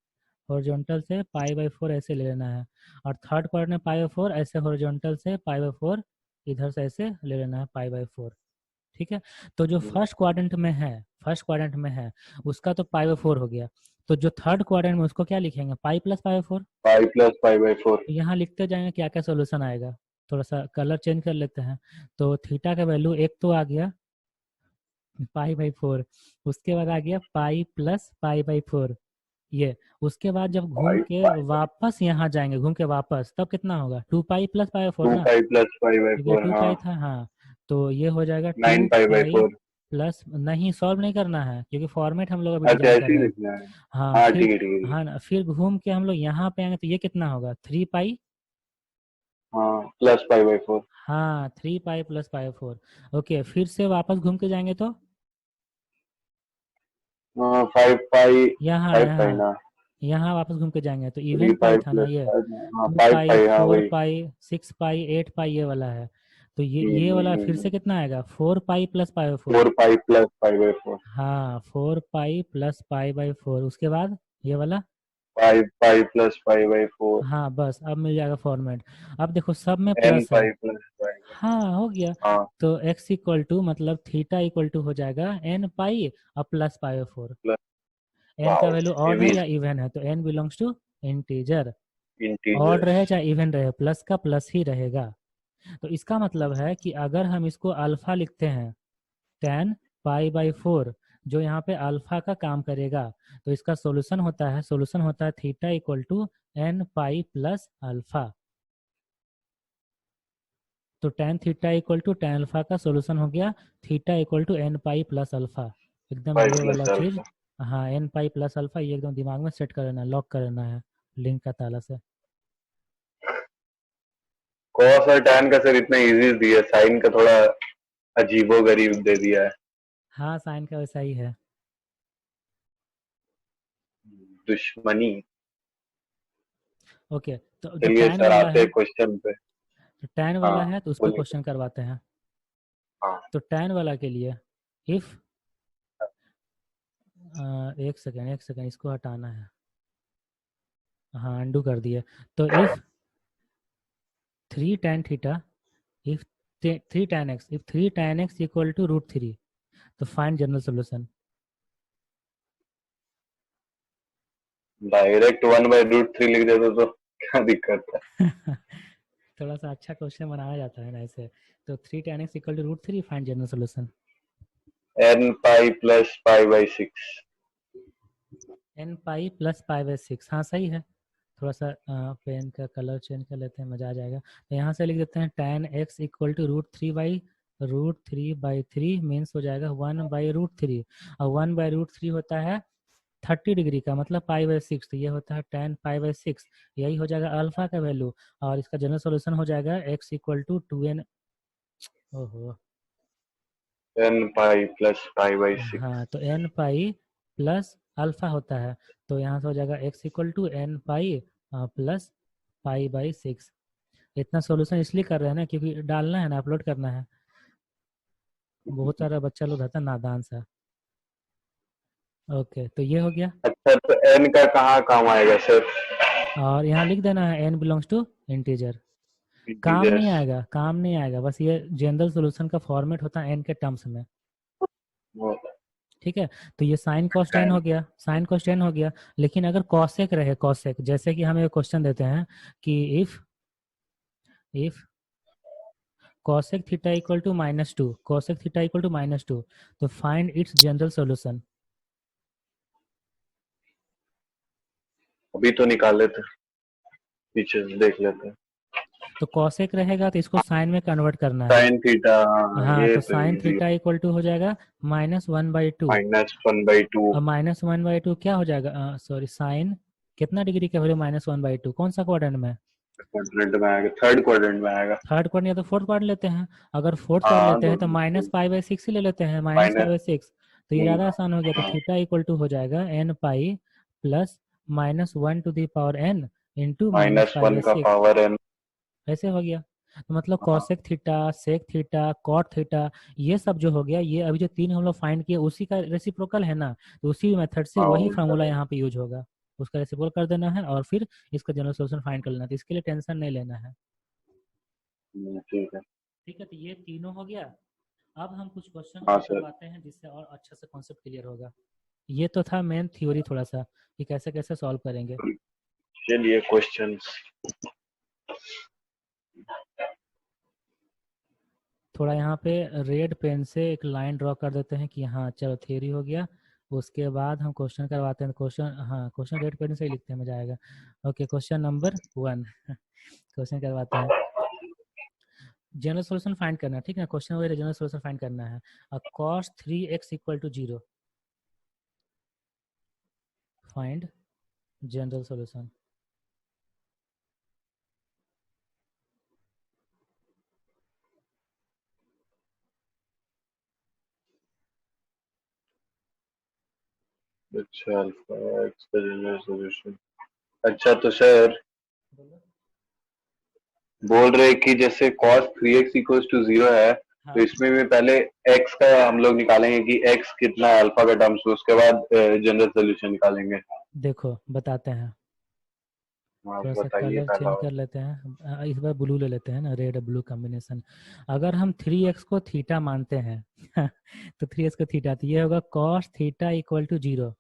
हॉरिजॉन्टल से पाई बाई 4 ऐसे ले लेना है। और थर्ड क्वाड्रेंट पाई बाई 4 ऐसे, हॉरिजॉन्टल से पाई बाई 4 इधर से ऐसे ले लेना है, पाई बाई 4। ठीक है, तो जो फर्स्ट क्वाड्रेंट में है, फर्स्ट क्वाड्रेंट में है उसका तो पाई बाई 4 हो गया। तो जो थर्ड क्वाड्रेंट में उसको क्या लिखेंगे? पाई plus pi by 4। Pi plus pi by 4। यहाँ लिखते जाएंगे क्या क्या सोल्यूशन आएगा। थोड़ा सा कलर चेंज कर लेते हैं। तो थीटा का वैल्यू एक तो आ गया पाई बाई 4, उसके बाद आ गया पाई प्लस पाई बाई 4 ये। उसके बाद जब घूम पाई के पाई वापस यहाँ जाएंगे, घूम के वापस, तब कितना होगा? 2 पाई प्लस पाई बाई 4 2 ना, पाई प्लस पाई बाई क्योंकि 4। 2 हाँ, पाई था। हाँ, तो ये हो जाएगा 9 2 पाई बाई पाई 4। प्लस, नहीं सॉल्व नहीं करना है क्योंकि फॉर्मेट हम लोग अभी अच्छा, डिजाइन कर ऐसे ही रहे हैं। लिखना है। हाँ हाँ, फिर, ठीक है ठीक है ठीक है। हाँ ना, फिर घूम के हम लोग यहाँ पे आएंगे तो ये कितना होगा? 3 पाई। हाँ, प्लस पाई बाई 4। हाँ, 3 पाई प्लस पाई 4। ओके, फिर से वापस घूम के जाएंगे तो हाँ, 5 पाई। यहाँ 5 पाई यहाँ ना। यहाँ वापस घूम के जाएंगे तो 3 इवन पाई पाई था ना प्लस ये, 5। हाँ, 2 5 पाई पाई, हाँ 4 वही। पाई 6 पाई 8 पाई ये वाला है। तो ये वाला फिर से कितना आएगा? 4 पाई plus pi 4। 4 pi plus pi by 4। हाँ, 4 पाई प्लस पाई बाई 4, उसके बाद ये वाला। 5 पाई प्लस पाई बाई 4। हाँ बस, अब मिल जाएगा फॉर्मेट। अब देखो सब में n प्लस है। Pi plus pi. हाँ हो गया। हाँ, तो x इक्वल टू मतलब थीटा इक्वल टू हो जाएगा n पाई और प्लस पाई 4। प्लस। n का वाओ, वैल्यू ये ऑड है भी या इवन है? तो n belongs to integer. Odd integers. रहे चाहे इवन रहे, प्लस का प्लस ही रहेगा। तो इसका मतलब है कि अगर हम इसको अल्फा लिखते हैं, tan पाई बाई 4, जो यहाँ पे अल्फा का काम करेगा, तो इसका सॉल्यूशन होता है theta equal to n pi plus alpha. तो tan theta equal to tan alpha का सॉल्यूशन हो गया theta equal to n pi plus alpha. एकदम पाई ये प्लस वाला चीज। अल्फा। हाँ, n पाई प्लस अल्फा, ये एकदम दिमाग में सेट कर लेना है, लॉक कर लेना है लिंक का ताला से। कॉस और टैन का सर इतना इजी दिया, साइन का थोड़ा अजीबो गरीब दे दिया है। हाँ, साइन का वैसा ही है। दुश्मनी। ओके, तो जो चलिए tan सर, वाला आते है, हैं क्वेश्चन पे। तो tan वाला हाँ, है तो उस पर बोलिए सर। क्वेश्चन करवाते हैं। हाँ, तो tan वाला के लिए इफ, एक सेकेंड इसको हटाना है। हाँ, अंडू कर दिए। तो if 3 tan theta, if 3 tan x, if 3 tan x equal to √3, तो फाइंड जनरल सोल्यूशन। डायरेक्ट 1/√3 लिख देते तो क्या दिक्कत है। थोड़ा सा अच्छा क्वेश्चन बनाया जाता है ना ऐसे। तो 3 tan x equal to √3, find general solution. n pi plus pi by 6। n pi plus pi by 6, हाँ सही है। थोड़ा सा पेन का कलर चेंज कर लेते हैं, मज़ा आ जाएगा। तो यहाँ से लिख देते हैं tan x equal to √3/3 means हो जाएगा 1/√3। और 1/√3 होता है 30 डिग्री का, मतलब पाई बाई 6। तो ये होता है tan पाई बाई 6, यही हो जाएगा अल्फा का वैल्यू। और इसका जनरल सॉल्यूशन हो जाएगा x इक्वल टू 2n। ओहो, n pi plus pi by 6। हाँ, तो n पाई प्लस अल्फा होता है। तो यहाँ से हो जाएगा x equal to n pi plus pi by 6। इतना सॉल्यूशन इसलिए कर रहे हैं ना क्योंकि डालना है ना, अपलोड करना है। बहुत सारा बच्चा लोग रहता है नादान सा। ओके, तो ये हो गया। अच्छा, तो n का कहाँ काम आएगा सर। और यहाँ लिख देना है n बिलोंग्स टू इंटीजर। काम नहीं इंटीजर्स। आएगा, काम नहीं आएगा, बस ये जनरल सॉल्यूशन का फॉर्मेट होता है n के टर्म्स में। ठीक है, तो ये साइन कॉस टेन हो गया, साइन कॉस टेन हो गया। लेकिन अगर कॉसेक रहे, कॉसेक, जैसे कि हमें क्वेश्चन देते हैं कि if cosec theta equal to -2, cosec theta equal to -2, तो फाइंड इट्स जनरल सॉल्यूशन। अभी तो निकाल लेते, पीछे से देख लेते हैं। तो cosec रहेगा तो इसको साइन में कन्वर्ट करना है। साइन थीटा, हाँ हाँ, ये तो तो sine easy. Theta equal to हो जाएगा -1/2। -1/2। और -1/2 क्या हो जाएगा? सॉरी, साइन कितना डिग्री का वैल्यू? -1/2 कौन सा क्वाड्रेंट में? क्वाड्रेंट में आएगा, थर्ड क्वाड्रेंट में आएगा। थर्ड क्वाड्रेंट या तो फोर्थ क्वाड्रेंट लेते हैं, अगर फोर्थ क्वाड्रेंट हाँ लेते हैं तो दोनों माइनस पाई बाई सिक्स ही ले लेते हैं, minus pi minus. By six. तो ये ज़्यादा आसान हो गया, तो हाँ थीटा इक्वल टू हो जाएगा N pi plus minus one to the power n into minus minus pi one by का सिक्स। Power n. ऐसे हो गया। तो मतलब हाँ cosec theta, sec theta, cot theta, ये सब जो हो गया, ये अभी जो तीन हम लोग फाइंड किए उसी का रेसिप्रोकल है ना, तो उसी मेथड से हाँ वही उल्टा फार्मूला है। यहाँ पे यूज होगा। उसका रेसिप्रोकल कर देना है और फिर इसका जनरल सॉल्यूशन फाइंड कर लेना है, तो इसके लिए टेंशन नहीं लेना है। ठीक है। ठीक है, तो ये तीनों हो गया। अब हम कुछ क्वेश्चन हाँ और सर। करवाते हैं जिससे और अच्छे से कॉन्सेप्ट क्लियर होगा। ये तो था मेन थ्योरी थोड़ा सा कि कैसे कैसे सॉल्व करेंगे। चलिए क्वेश्चंस। थोड़ा यहाँ पे रेड पेन से एक लाइन ड्रॉ कर देते हैं कि हाँ चलो थ्योरी हो गया। उसके बाद हम क्वेश्चन करवाते हैं। क्वेश्चन, हाँ क्वेश्चन रेड पेन से ही लिखते हैं, मजा आएगा। ओके, क्वेश्चन नंबर 1 क्वेश्चन करवाते हैं। जनरल सॉल्यूशन फाइंड करना है, ठीक है, क्वेश्चन वगैरह जनरल सॉल्यूशन फाइंड करना है। cos 3x equal to 0, find general solution. अच्छा अल्फा एक्स का जनरल सॉल्यूशन। अच्छा तो सर बोल रहे कि जैसे cos 3x इक्वल्स टू 0 है, तो हाँ इसमें भी पहले x का हम लोग निकालेंगे कि x कितना है अल्फा का टर्म्स, उसके बाद जनरल सॉल्यूशन निकालेंगे। देखो बताते हैं। हाँ थोड़ा सा बताइए कलर पहला चेंज वाला। कर लेते हैं, इस बार ब्लू ले लेते हैं ना, रेड ब्लू कॉम्बिनेशन। अगर हम 3x को थीटा मानते हैं तो 3x को थीटा, तो ये होगा cos थीटा इक्वल टू 0।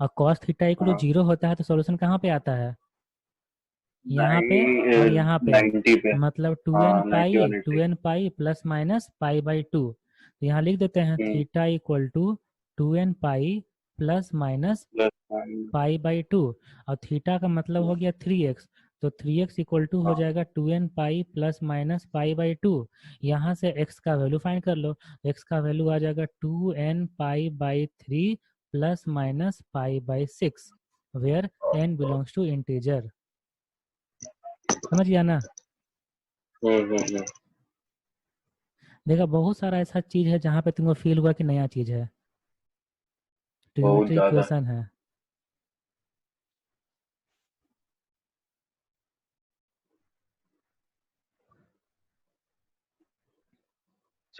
और cos थीटा इक्वल टू हाँ 0 होता है तो सॉल्यूशन कहाँ पे आता है? यहाँ पे और यहाँ पे। 90 पे। मतलब हाँ 90 और 2 80। N pi plus minus pi by two. तो यहाँ लिख देते हैं hmm. Theta equal to 2 N pi plus minus plus pi by two. और थीटा का मतलब हो गया 3x, तो 3x इक्वल टू हो हाँ जाएगा 2n pi plus minus pi by to. यहाँ से x का वैल्यू फाइंड कर लो, x का वैल्यू आ जाएगा 2n pi by 3 plus minus pi by 6, where n belongs to integer. समझ गया ना? हम्म। देखा, बहुत सारा ऐसा चीज है जहाँ पे तुमको फील हुआ कि नया चीज है, बहुत ट्रिग्नोमेट्री ज्यादा। इक्वेशन है।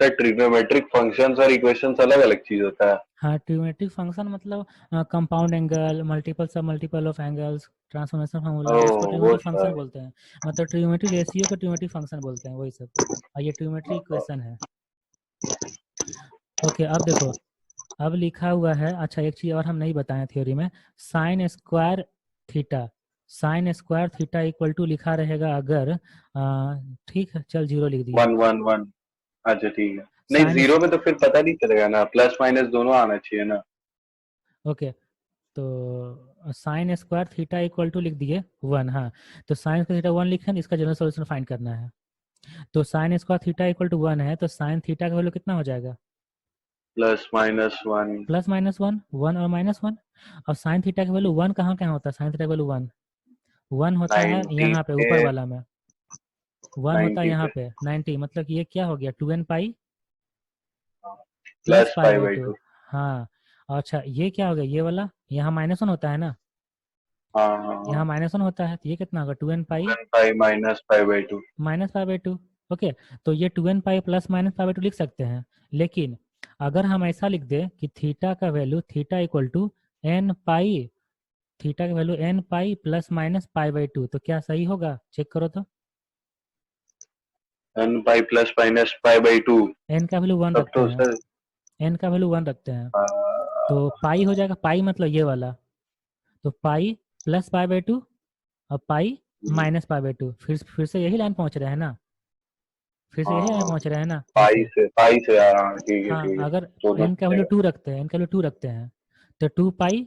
सर ट्रिग्नोमेट्रिक फंक्शंस और इक्वेशंस अलग अलग चीज होता है। हाँ, ट्रिग्नोमेट्रिक फंक्शन मतलब कंपाउंड एंगल, मल्टीपल सब multiple of angles, transformation formula, उसको ओह वो ट्रिग्नोमेट्रिक फंक्शन सर। बोलते हैं। मतलब ट्रिग्नोमेट्री रेशियो को ट्रिग्नोमेट्रिक फंक्शन बोलते हैं, वही सब। और ये ट्रिग्नोमेट्री इक्वेशन है। ओके, अब देखो, अब लिखा हुआ है। अच्छा, एक चीज और हम नहीं बताए थ्योरी में, sine square theta, sine square theta equal to लिखा रहेगा अगर ठीक है, चल 0 लिख दिए। 1 1 1। अच्छा ठीक है। नहीं साइन, जीरो में तो फिर पता नहीं चलेगा ना, प्लस माइनस दोनों आना चाहिए ना। ओके, तो sine square theta equal to लिख दिए 1। हाँ, तो साइन स्क्वायर थीटा 1 लिखे, इसका जनरल सॉल्यूशन फाइंड करना है। तो sine square theta equal to 1 है, तो साइन थीटा का वैल्यू कितना हो जाएगा? +-1। प्लस माइनस वन, वन और माइनस वन। और साइन थीटा का वैल्यू 1 कहाँ कहाँ होता है? साइन थीटा का वैल्यू 1 1 होता है 90 यहाँ पे पे। ऊपर वाला में, 1 होता है 90 यहाँ पे पे 90, मतलब कि ये क्या हो गया 2n pi plus plus pi pi by by two. Two. हाँ, अच्छा ये क्या हो गया, ये वाला यहाँ -1 होता है ना, हाँ हाँ यहाँ हाँ। -1 होता है, तो ये कितना होगा 2n pi 2n pi minus pi by to. Minus pi by to. Okay, तो ये 2n pi plus minus pi by to लिख सकते हैं। लेकिन अगर हम ऐसा लिख दें कि थीटा का value, theta equal to N pi, theta का value N pi plus minus pi by two, तो क्या सही होगा? चेक करो तो। n pi plus minus pi by two. N का वैल्यू 1 तब रखते तो हैं, सर एन का वैल्यू 1 रखते हैं, आ, तो पाई हो जाएगा, पाई मतलब ये वाला, तो pi plus pi by two और pi minus pi by two. फिर से यही लाइन पहुंच रहे हैं ना, फिर से यही लाइन हाँ पहुंच रहे हैं ना। पाई ओके, से पाई से आ रहा है, ठीक हाँ, है अगर दोनों एन का वैल्यू चलेगा। 2 रखते हैं, एन का वैल्यू 2 रखते हैं, तो 2 पाई,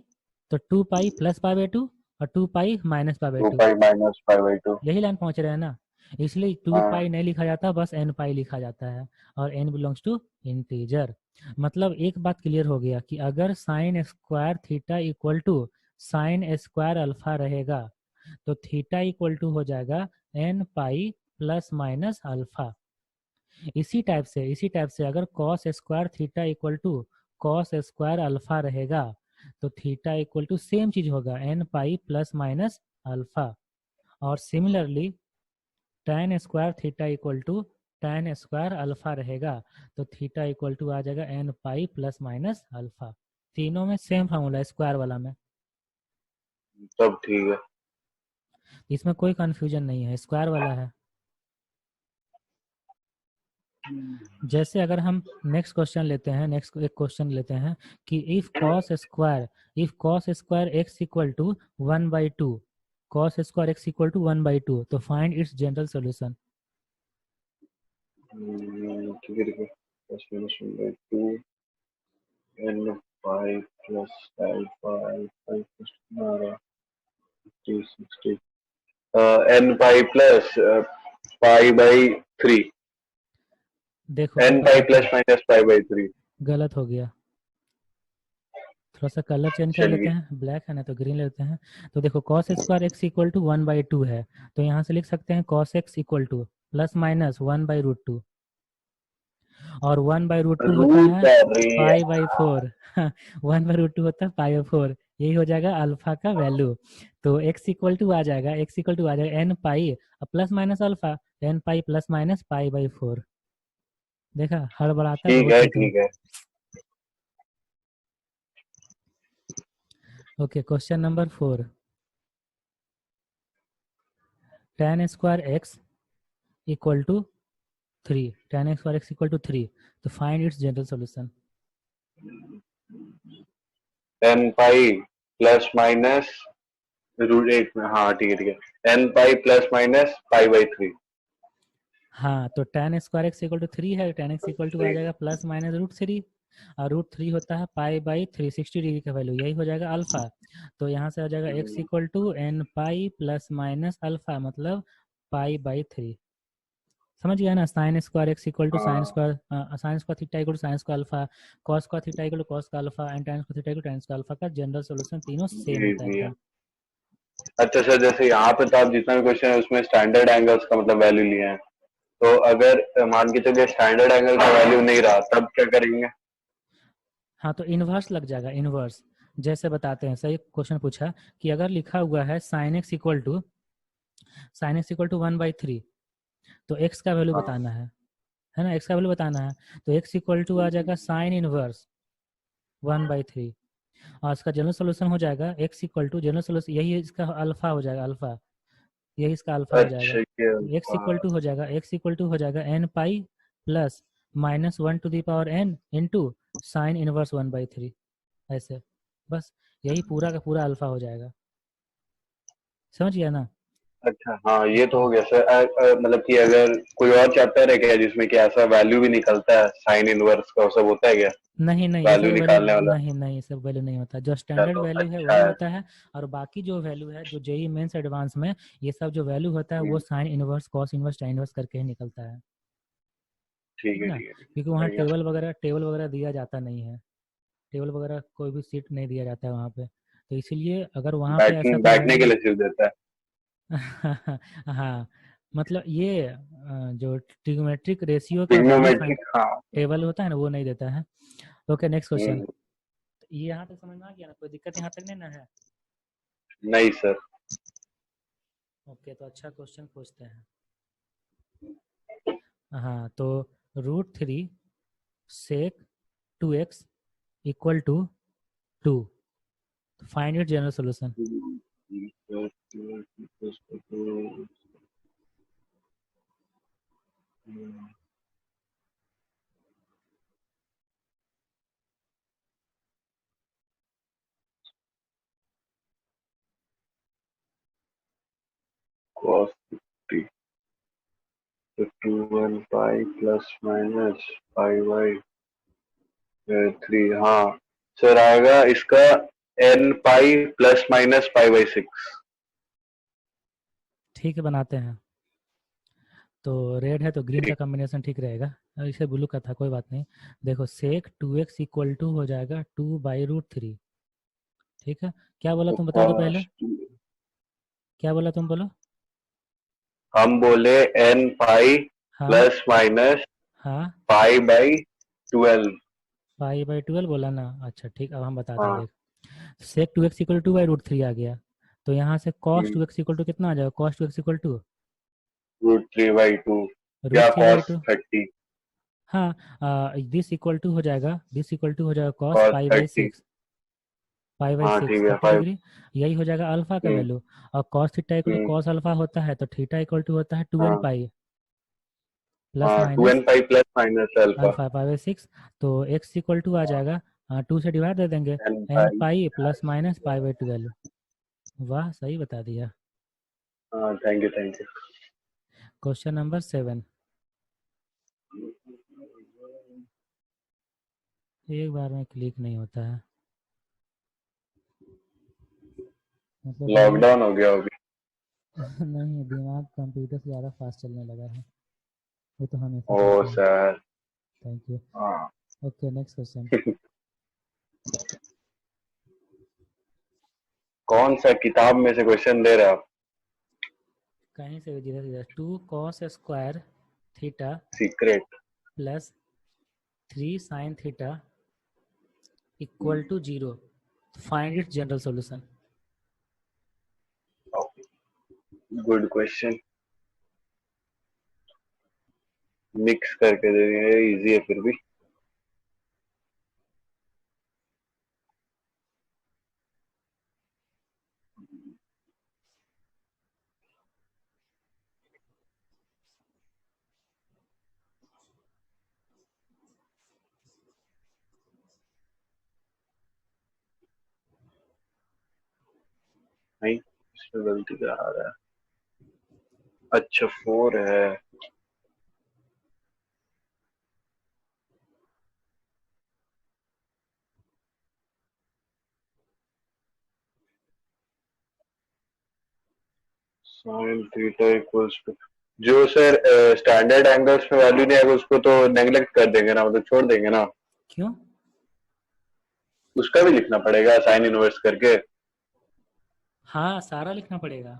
तो 2 pi plus pi by two और 2 pi minus pi by 2 two, pi minus pi by two. यही लाइन पहुंच रहे हैं ना। इसलिए 2 हाँ पाई नहीं लिखा जाता, बस एन पाई लिखा जाता है, और एन बिलोंग्स टू इंटीजर। मतलब एक बात क्लियर हो गया कि अगर sine square theta equal to sine square alpha रहेगा, तो थीटा इक्वल टू हो जाएगा N pi plus minus alpha. इसी टाइप से अगर cos square theta equal to cos square alpha रहेगा तो थीटा इक्वल टू सेम चीज होगा N pi plus minus alpha. और similarly tan square theta equal to tan square alpha रहेगा तो थीटा इक्वल टू आ जाएगा N pi plus minus alpha. तीनों में सेम फार्मूला है स्क्वायर वाला में, तब ठीक है। इसमें कोई कंफ्यूजन नहीं है, स्क्वायर वाला है। जैसे अगर हम नेक्स्ट क्वेश्चन लेते हैं, नेक्स्ट एक क्वेश्चन लेते हैं कि if cos square x equal to 1/2, cos square x equal to 1/2, तो फाइंड इट्स जनरल सोल्यूशन। ठीक है, देखो plus minus 1/2 n pi plus alpha alpha plus हमारा 60 n pi plus pi by 3, देखो एन अब पाई गलत प्लस माइनस पाई बाई 3। गलत हो गया, थोड़ा सा कलर चेंज कर लेते चलिए, हैं, ब्लैक है ना तो ग्रीन लेते हैं। तो देखो cos square x equal to 1/2 है, तो यहाँ से लिख सकते हैं cos x equal to plus minus 1/√2, और 1/√2 होता रूट है कर रही है। π/4 1/√2 होता है π/4, यही हो जाएगा अल्फा का वैल्यू। तो x इक्वल टू आ जाएगा N pi plus minus alpha, N pi plus minus π/4। देखा, हड़बड़ाता ठीक बहुत है, है तू। ठीक है। Okay, question number 4, tan square x equal to 3, tan square x equal to 3, तो find its general solution. N pi plus minus root 8 में, हाँ ठीक है, ठीक है, n pi plus minus pi by 3। हाँ, तो tan square x equal to 3 है, tan एक्स इक्वल टू आ जाएगा प्लस माइनस √3, और √3 होता है π/3, 60 डिग्री का वैल्यू, यही हो जाएगा अल्फा। तो यहाँ से आ जाएगा x equal to N pi plus minus alpha, मतलब π/3। समझ गया ना, sine square x equal to हाँ sine square theta equal to sine square alpha, cos square theta equal to cos का alpha, and tan square theta equal to tan square alpha का general solution तीनों same जी होता है जी। एकदम। अच्छा sir, जैसे यहाँ पे तो आप जितना भी क्वेश्चन है उसमें स्टैंडर्ड एंगल्स का मतलब वैल्यू लिए हैं, तो अगर मान के चलिए स्टैंडर्ड एंगल का वैल्यू नहीं रहा तब क्या करेंगे? हाँ, तो इन्वर्स लग जाएगा, इन्वर्स। जैसे बताते हैं, सही क्वेश्चन पूछा कि अगर लिखा हुआ है साइन एक्स इक्वल टू 1/3, तो एक्स का वैल्यू हाँ। बताना है ना, एक्स का वैल्यू बताना है। तो एक्स इक्वल टू आ जाएगा साइन इनवर्स 1/3, और इसका जनरल सोल्यूशन हो जाएगा x equal to, general solution यही इसका अल्फा हो जाएगा, अल्फा, यही इसका अल्फा हो जाएगा। अच्छा ये तो एक्स इक्वल टू हो जाएगा N pi plus minus 1 to the power n into sine inverse 1/3, ऐसे, बस यही पूरा का पूरा अल्फा हो जाएगा। समझ गया ना? अच्छा, हाँ ये तो ओके, हो गया सर। मतलब कि अगर कोई और चैप्टर है क्या जिसमें कि ऐसा वैल्यू भी निकलता है, साइन इनवर्स का सब होता है क्या, नहीं नहीं, ये वैल्यू सब वैल्यू निकालने वाला? नहीं नहीं, ये सब वैल्यू नहीं होता, जो स्टैंडर्ड चलो वैल्यू है अच्छा वही है। होता है। और बाकी जो वैल्यू है, जो जेई मेंस एडवांस में, ये सब जो वैल्यू होता है वो हम्म, sine inverse cos inverse tan inverse करके ही निकलता है। ठीक ठीक है, ना, ठीक है, ठीक क्योंकि है, वहाँ बढ़िया। टेबल वगैरह दिया जाता नहीं है, टेबल वगैरह कोई भी सीट नहीं दिया जाता है वहाँ पे, तो इसीलिए अगर वहाँ पे ऐसा कोई बैठने के वैल्यू लिए सिर्फ देता है। हाँ, मतलब ये जो ट्रिग्नोमेट्रिक रेशियो का वैल्यू फाइंड, ट्रिग्नोमेट्रिक, हाँ। टेबल होता है ना, वो नहीं देता है। Okay, next question. हम्म, ये यहाँ तक समझ में आ गया ना, कोई दिक्कत यहाँ तक नहीं ना है? नहीं सर। ओके, तो अच्छा क्वेश्चन पूछते हैं। हाँ, तो √3 sec 2x equal to 2, find it general solution. cos 50 तो 2 pi plus minus pi by 3, हाँ सर आएगा इसका n pi plus minus pi by 6। ठीक है, बनाते हैं। तो रेड है तो ग्रीन का ठीक। कॉम्बिनेशन ठीक रहेगा, और इसे ब्लू का था, कोई बात नहीं। देखो सेक 2x इक्वल टू हो जाएगा 2/√3। ठीक है, क्या बोला तो तुम, बता दो पहले, cos क्या बोला तुम, बोलो। हम बोले n पाई हाँ प्लस माइनस हाँ, पाई बाई 12। पाई बाई 12 बोला ना। अच्छा ठीक, अब हम बताते हैं हाँ। देख। Sec 2x equal to by root 3 आ गया, तो यहाँ से cos hmm, 2x equal to कितना आ जाएगा, cos 2x equal to √3/2 root या 3/2। cos 30। हाँ, दिस इक्वल टू हो जाएगा, दिस इक्वल टू हो जाएगा cos cos pi by 30। 6, pi by हाँ 6 ठीक है 30 5। डिग्री। यही हो जाएगा अल्फा का हम्म। वैल्यू। और cos theta equal to hmm. Cos alpha होता है, तो थीटा इक्वल टू होता है 2n हाँ। पाई प्लस हाँ, minus 2n pi plus minus alpha. Alpha pi by 6। तो x इक्वल टू आ जाएगा, 2 से डिवाइड दे देंगे, n n pi. Pi plus minus pi by 12। वाह, सही बता दिया। हाँ, thank you thank you. Question number 7। एक बार में क्लिक नहीं होता है, मतलब दिमाग लॉकडाउन हो गया अभी। नहीं, दिमाग कंप्यूटर से ज़्यादा फास्ट चलने लगा है। ये तो हमेशा ओ कहते हैं। सर। Thank you. हाँ। Okay, next question. कौन सा किताब में से क्वेश्चन दे रहे हैं आप? कहीं से भी जिधर जिधर, 2 cos square theta secret. Plus 3 sine theta equal to 0, find its general solution. Good question. Mix करके दे रही है, इजी है फिर भी। नहीं, इसमें गलती क्या आ रहा है? अच्छा 4 है। साइन थीटा इक्वल्स टू, जो सर स्टैंडर्ड एंगल्स में वैल्यू नहीं आएगा उसको तो नेग्लेक्ट कर देंगे ना, मतलब छोड़ देंगे ना। क्यों? उसका भी लिखना पड़ेगा साइन इनवर्स करके। हाँ, सारा लिखना पड़ेगा।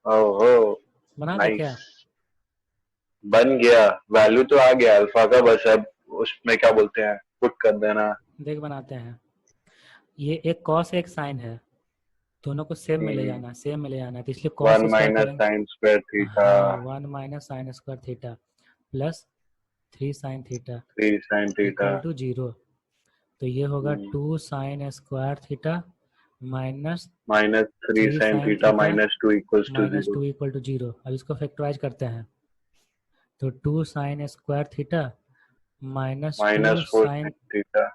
ओहो। बना दे क्या? नाइस। बन गया। वैल्यू तो आ गया अल्फा का, बस अब उसमें क्या बोलते हैं पुट कर देना। देख बनाते हैं। ये एक कॉस एक साइन है, दोनों को सेम में ले जाना है, सेम में ले जाना है, तो इसलिए कॉस 1 स्क्वायर माइनस करेंगे। Sine square theta. हाँ, 1 minus sine square theta plus 3 sine theta 3 sine theta. Equal to 0। तो ये होगा 2 sine square theta minus minus 3 3 sine sine theta theta minus 2 equals to minus 0। 2 equal to 0। अब इसको factorize करते हैं, तो 2 sine square theta minus 2 minus 4 sine, sine theta.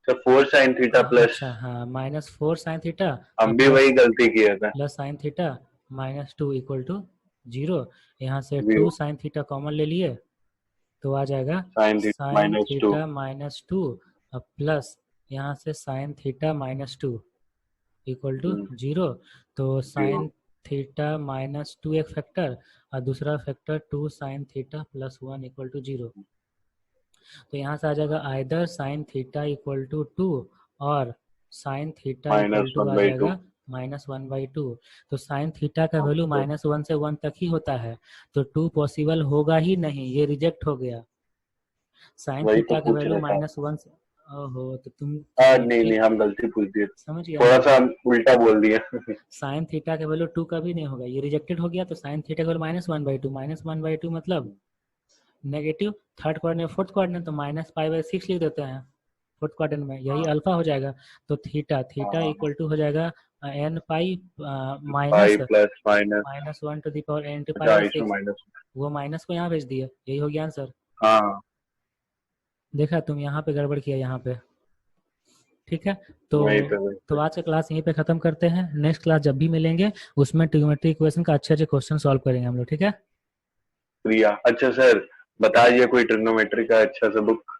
तो 4 sign theta plus, अच्छा हाँ, माइनस 4 साइन थीटा और हम भी प्लस वही गलती किया था। Plus sine theta minus 2 equal to 0। यहाँ से 2 जीरो। साइन थीटा कॉमन ले लिए, तो आ जाएगा sine theta sine minus 2। Theta minus 2 और प्लस यहाँ से sine theta minus 2 equal to 0। तो साइन 0। थीटा माइनस 2 एक फैक्टर और दूसरा factor 2 sine theta plus 1 equal to 0। तो यहाँ से आ जाएगा either sine theta equal to 2 और sine theta equal minus to 1 आ बाई 2। जाएगा -1/2। तो साइन थीटा का वैल्यू -1 से 1 तक ही होता है, तो 2 पॉसिबल होगा ही नहीं, ये रिजेक्ट हो गया। साइन वही तो थीटा का पूछ वैल्यू रहे थे। -1 से, ओहो, तो तुम नहीं नहीं, ठीक हम गलती पूछ दिए। समझ गया थोड़ा ना। सा हम उल्टा बोल दिए। साइन थीटा का वैल्यू 2 कभी नहीं होगा, ये रिजेक्टेड हो गया, तो साइन थीटा का वैल्यू -1/2, -1/2 मतलब negative. Third quadrant fourth quadrant तो -π/6 लिख देते हैं फोर्थ क्वाड्रेंट में, यही हाँ। अल्फा हो जाएगा। तो थीटा थीटा हाँ। इक्वल टू हो जाएगा n pi pi minus plus minus. -1 to the power n to अच्छा, पाई इसमें 6। माइनस। वो माइनस को यहाँ भेज दिया, यही हो गया आंसर। हाँ। देखा, तुम यहाँ पे गड़बड़ किया यहाँ पे। ठीक है, तो वही पे वही तो पे। आज का क्लास यहीं पे खत्म करते हैं। नेक्स्ट क्लास जब भी मिलेंगे उसमें ट्रिग्नोमेट्री इक्वेशन का अच्छे अच्छे क्वेश्चन सॉल्व करेंगे हम लोग, ठीक है। प्रिया, अच्छा सर बताइए कोई ट्रिग्नोमेट्री का अच्छा सा बुक।